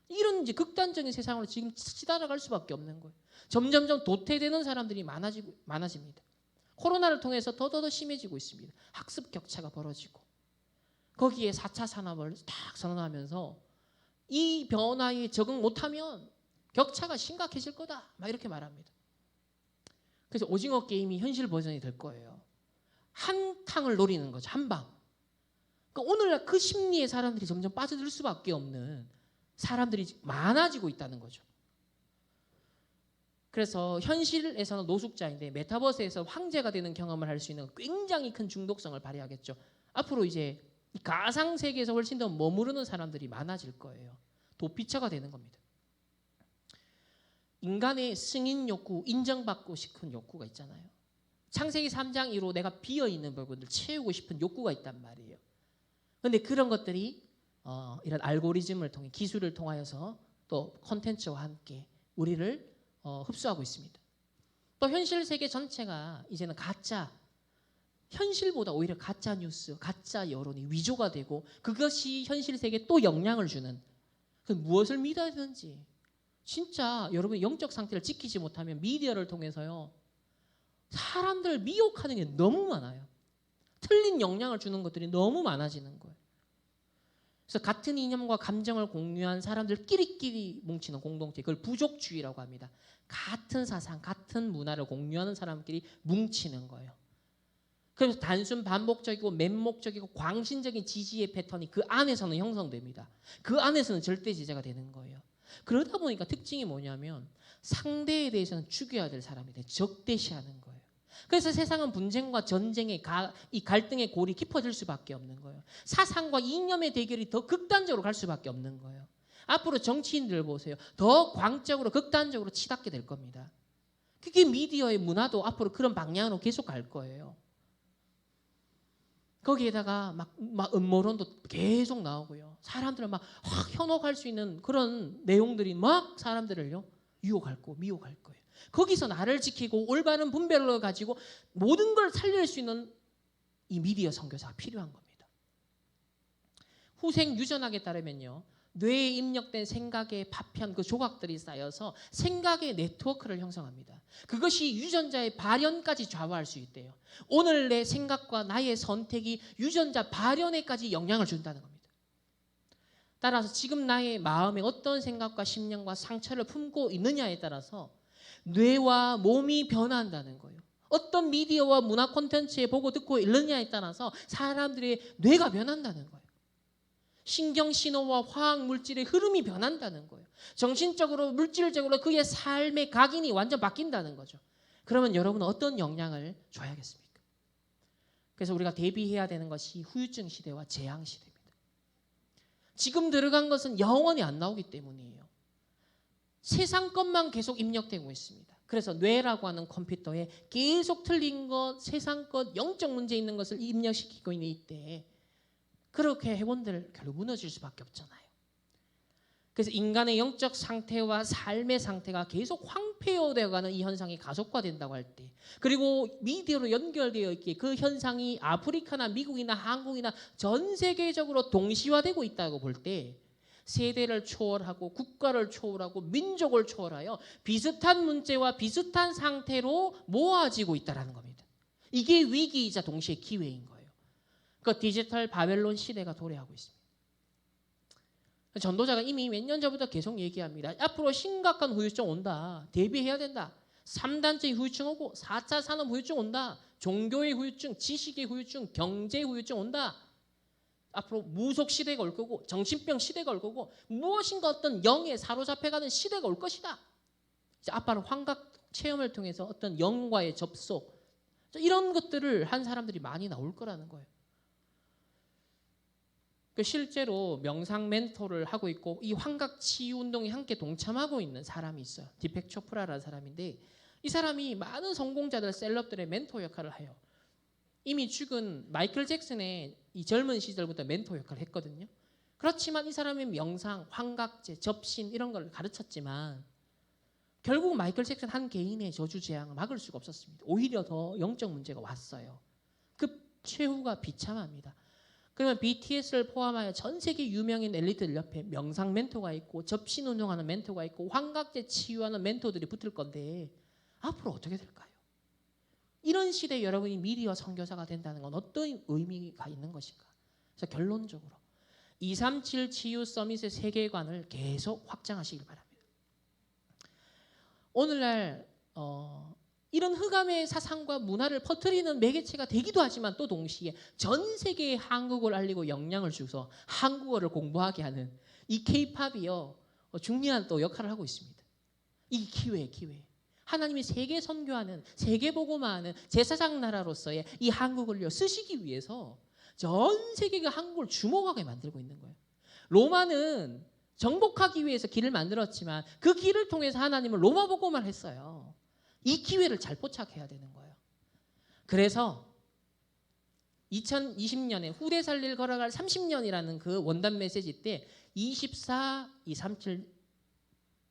이런 이제 극단적인 세상으로 지금 치달아갈 수밖에 없는 거예요. 점점점 도태되는 사람들이 많아집니다. 코로나를 통해서 더더더 심해지고 있습니다. 학습 격차가 벌어지고 거기에 4차 산업을 딱 선언하면서 이 변화에 적응 못하면 격차가 심각해질 거다 막 이렇게 말합니다. 그래서 오징어 게임이 현실 버전이 될 거예요. 한 탕을 노리는 거죠. 한 방. 그러니까 오늘날 그 심리에 사람들이 점점 빠져들 수밖에 없는 사람들이 많아지고 있다는 거죠. 그래서 현실에서는 노숙자인데 메타버스에서 황제가 되는 경험을 할 수 있는 굉장히 큰 중독성을 발휘하겠죠. 앞으로 이제 이 가상 세계에서 훨씬 더 머무르는 사람들이 많아질 거예요. 도피처가 되는 겁니다. 인간의 승인 욕구, 인정받고 싶은 욕구가 있잖아요. 창세기 3장 이후로 내가 비어있는 부분들 채우고 싶은 욕구가 있단 말이에요. 그런데 그런 것들이 이런 알고리즘을 통해 기술을 통하여서 또 콘텐츠와 함께 우리를 흡수하고 있습니다. 또 현실 세계 전체가 이제는 가짜, 현실보다 오히려 가짜 뉴스, 가짜 여론이 위조가 되고 그것이 현실 세계에 또 영향을 주는 무엇을 믿어야 되는지 진짜 여러분 영적 상태를 지키지 못하면 미디어를 통해서요 사람들을 미혹하는 게 너무 많아요. 틀린 영향을 주는 것들이 너무 많아지는 거예요. 그래서 같은 이념과 감정을 공유한 사람들끼리끼리 뭉치는 공동체, 그걸 부족주의라고 합니다. 같은 사상, 같은 문화를 공유하는 사람끼리 뭉치는 거예요. 그래서 단순 반복적이고 맹목적이고 광신적인 지지의 패턴이 그 안에서는 형성됩니다. 그 안에서는 절대 지지가 되는 거예요. 그러다 보니까 특징이 뭐냐면 상대에 대해서는 죽여야 될 사람이 돼 적대시하는 거예요. 그래서 세상은 분쟁과 전쟁의 이 갈등의 골이 깊어질 수밖에 없는 거예요. 사상과 이념의 대결이 더 극단적으로 갈 수밖에 없는 거예요. 앞으로 정치인들 보세요. 더 광적으로 극단적으로 치닫게 될 겁니다. 그게 미디어의 문화도 앞으로 그런 방향으로 계속 갈 거예요. 거기에다가 막 음모론도 계속 나오고요. 사람들을 막 현혹할 수 있는 그런 내용들이 막 사람들을요 유혹할 거, 미혹할 거예요. 거기서 나를 지키고 올바른 분별을 가지고 모든 걸 살릴 수 있는 이 미디어 선교사가 필요한 겁니다. 후생 유전학에 따르면요. 뇌에 입력된 생각의 파편, 그 조각들이 쌓여서 생각의 네트워크를 형성합니다. 그것이 유전자의 발현까지 좌우할 수 있대요. 오늘 내 생각과 나의 선택이 유전자 발현에까지 영향을 준다는 겁니다. 따라서 지금 나의 마음에 어떤 생각과 심령과 상처를 품고 있느냐에 따라서 뇌와 몸이 변한다는 거예요. 어떤 미디어와 문화 콘텐츠에 보고 듣고 있느냐에 따라서 사람들의 뇌가 변한다는 거예요. 신경신호와 화학물질의 흐름이 변한다는 거예요. 정신적으로 물질적으로 그의 삶의 각인이 완전 바뀐다는 거죠. 그러면 여러분은 어떤 영향을 줘야겠습니까? 그래서 우리가 대비해야 되는 것이 후유증 시대와 재앙 시대입니다. 지금 들어간 것은 영원히 안 나오기 때문이에요. 세상 것만 계속 입력되고 있습니다. 그래서 뇌라고 하는 컴퓨터에 계속 틀린 것, 세상 것, 영적 문제 있는 것을 입력시키고 있는 이때에 그렇게 회원들 결국 무너질 수밖에 없잖아요. 그래서 인간의 영적 상태와 삶의 상태가 계속 황폐화되어가는 이 현상이 가속화된다고 할 때, 그리고 미디어로 연결되어 있기에 그 현상이 아프리카나 미국이나 한국이나 전 세계적으로 동시화되고 있다고 볼 때 세대를 초월하고 국가를 초월하고 민족을 초월하여 비슷한 문제와 비슷한 상태로 모아지고 있다는 겁니다. 이게 위기이자 동시에 기회인 거예요. 그 디지털 바벨론 시대가 도래하고 있습니다. 전도자가 이미 몇 년 전부터 계속 얘기합니다. 앞으로 심각한 후유증 온다. 대비해야 된다. 3단체 후유증 오고 4차 산업 후유증 온다. 종교의 후유증, 지식의 후유증, 경제의 후유증 온다. 앞으로 무속 시대가 올 거고 정신병 시대가 올 거고 무엇인가 어떤 영에 사로잡혀가는 시대가 올 것이다. 이제 앞으로 환각 체험을 통해서 어떤 영과의 접속 이런 것들을 한 사람들이 많이 나올 거라는 거예요. 실제로 명상 멘토를 하고 있고 이 환각 치유 운동에 함께 동참하고 있는 사람이 있어요. 디펙 초프라라는 사람인데 이 사람이 많은 성공자들, 셀럽들의 멘토 역할을 해요. 이미 죽은 마이클 잭슨의 이 젊은 시절부터 멘토 역할을 했거든요. 그렇지만 이 사람의 명상, 환각제, 접신 이런 걸 가르쳤지만 결국 마이클 잭슨 한 개인의 저주재앙을 막을 수가 없었습니다. 오히려 더 영적 문제가 왔어요. 그 최후가 비참합니다. 그러면 BTS를 포함하여 전 세계 유명인 엘리트들 옆에 명상 멘토가 있고 접신 운동하는 멘토가 있고 환각제 치유하는 멘토들이 붙을 건데 앞으로 어떻게 될까요? 이런 시대에 여러분이 미디어 선교사가 된다는 건 어떤 의미가 있는 것인가? 그래서 결론적으로 237 치유 서밋의 세계관을 계속 확장하시길 바랍니다. 오늘날 이런 흑암의 사상과 문화를 퍼뜨리는 매개체가 되기도 하지만 또 동시에 전 세계에 한국어를 알리고 영향을 주서 한국어를 공부하게 하는 이 K-팝이요 중요한 또 역할을 하고 있습니다. 이 기회. 하나님이 세계 선교하는 세계 복음화하는 제사장 나라로서의 이 한국을요 쓰시기 위해서 전 세계가 한국을 주목하게 만들고 있는 거예요. 로마는 정복하기 위해서 길을 만들었지만 그 길을 통해서 하나님은 로마 복음화를 했어요. 이 기회를 잘 포착해야 되는 거예요. 그래서 2020년에 후대 살릴 걸어갈 30년이라는 그 원단 메시지 때 24, 237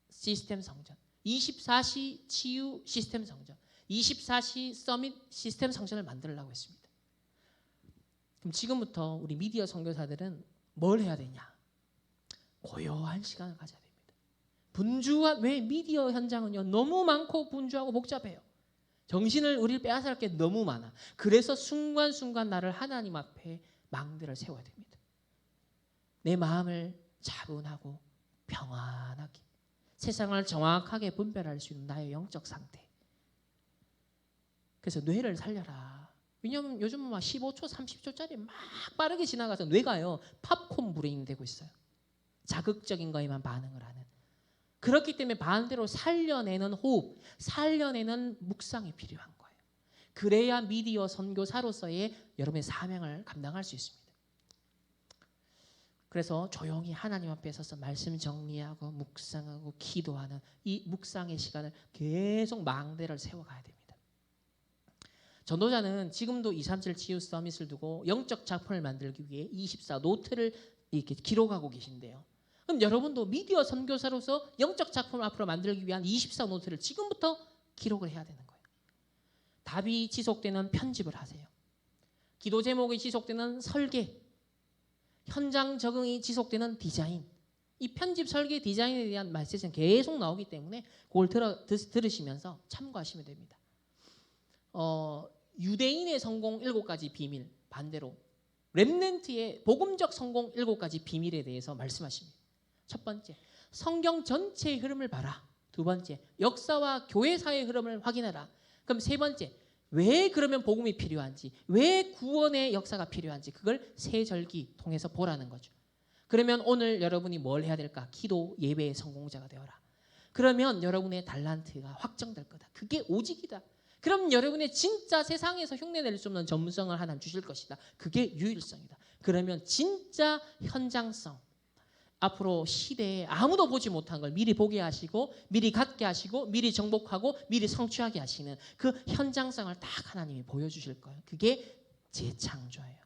시스템 성전, 24시 치유 시스템 성전, 24시 서밋 시스템 성전을 만들려고 했습니다. 그럼 지금부터 우리 미디어 선교사들은 뭘 해야 되냐? 고요한 시간을 가져야 됩니다. 왜 미디어 현장은요 너무 많고 분주하고 복잡해요. 정신을 우리를 빼앗을 게 너무 많아. 그래서 순간순간 나를 하나님 앞에 망대를 세워야 됩니다. 내 마음을 차분하고 평안하게 세상을 정확하게 분별할 수 있는 나의 영적 상태. 그래서 뇌를 살려라. 왜냐하면 요즘은 막 15초, 30초짜리 막 빠르게 지나가서 뇌가요 팝콘 브레인 되고 있어요. 자극적인 거에만 반응을 하는. 그렇기 때문에 반대로 살려내는 호흡, 살려내는 묵상이 필요한 거예요. 그래야 미디어 선교사로서의 여러분의 사명을 감당할 수 있습니다. 그래서 조용히 하나님 앞에 서서 말씀 정리하고 묵상하고 기도하는 이 묵상의 시간을 계속 망대를 세워가야 됩니다. 전도자는 지금도 237 치유 서밋을 두고 영적 작품을 만들기 위해 24 노트를 이렇게 기록하고 계신데요. 그럼 여러분도 미디어 선교사로서 영적 작품을 앞으로 만들기 위한 24 노트를 지금부터 기록을 해야 되는 거예요. 답이 지속되는 편집을 하세요. 기도 제목이 지속되는 설계, 현장 적응이 지속되는 디자인. 이 편집, 설계, 디자인에 대한 메시지는 계속 나오기 때문에 그걸 들으시면서 참고하시면 됩니다. 유대인의 성공 7가지 비밀, 반대로 렘넌트의 복음적 성공 7가지 비밀에 대해서 말씀하십니다. 첫 번째, 성경 전체의 흐름을 봐라. 두 번째, 역사와 교회사의 흐름을 확인해라. 그럼 세 번째, 왜 그러면 복음이 필요한지, 왜 구원의 역사가 필요한지 그걸 세 절기 통해서 보라는 거죠. 그러면 오늘 여러분이 뭘 해야 될까? 기도, 예배의 성공자가 되어라. 그러면 여러분의 달란트가 확정될 거다. 그게 오직이다. 그럼 여러분의 진짜 세상에서 흉내낼 수 없는 전문성을 하나님 주실 것이다. 그게 유일성이다. 그러면 진짜 현장성, 앞으로 시대에 아무도 보지 못한 걸 미리 보게 하시고 미리 갖게 하시고 미리 정복하고 미리 성취하게 하시는 그 현장성을 딱 하나님이 보여주실 거예요. 그게 재창조예요.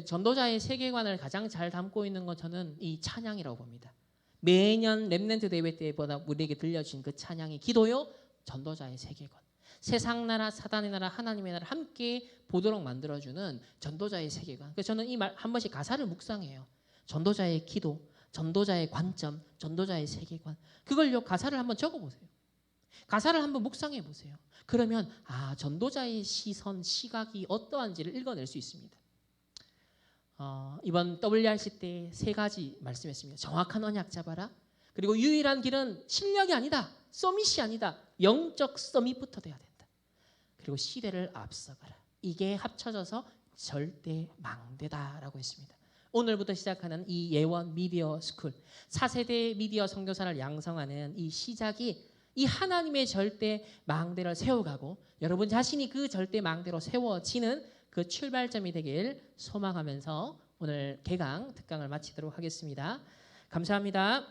전도자의 세계관을 가장 잘 담고 있는 건 저는 이 찬양이라고 봅니다. 매년 렘넌트 대회 때보다 우리에게 들려진 그 찬양이 기도요, 전도자의 세계관. 세상 나라, 사단의 나라, 하나님의 나라 함께 보도록 만들어주는 전도자의 세계관. 그래서 저는 이 말 한 번씩 가사를 묵상해요. 전도자의 기도, 전도자의 관점, 전도자의 세계관. 그걸요 가사를 한번 적어보세요. 가사를 한번 묵상해 보세요. 그러면 전도자의 시선, 시각이 어떠한지를 읽어낼 수 있습니다. 이번 WRC 때 3가지 말씀했습니다. 정확한 언약 잡아라. 그리고 유일한 길은 실력이 아니다. 서밋이 아니다. 영적 서밋부터 돼야 된다. 그리고 시대를 앞서가라. 이게 합쳐져서 절대 망대다라고 했습니다. 오늘부터 시작하는 이 예원 미디어 스쿨, 4세대 미디어 선교사를 양성하는 이 시작이 이 하나님의 절대 망대를 세워가고 여러분 자신이 그 절대 망대로 세워지는 그 출발점이 되길 소망하면서 오늘 개강 특강을 마치도록 하겠습니다. 감사합니다.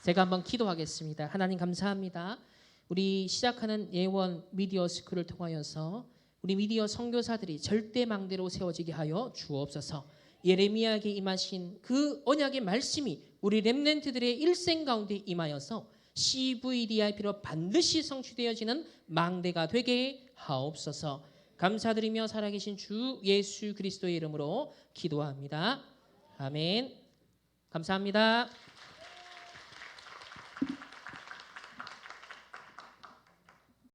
제가 한번 기도하겠습니다. 하나님 감사합니다. 우리 시작하는 예원 미디어 스쿨을 통하여서 우리 미디어 선교사들이 절대 망대로 세워지게 하여 주옵소서. 예레미야에게 임하신 그 언약의 말씀이 우리 렘넌트들의 일생 가운데 임하여서 CVDIP로 반드시 성취되어지는 망대가 되게 하옵소서. 감사드리며 살아계신 주 예수 그리스도의 이름으로 기도합니다. 아멘. 감사합니다.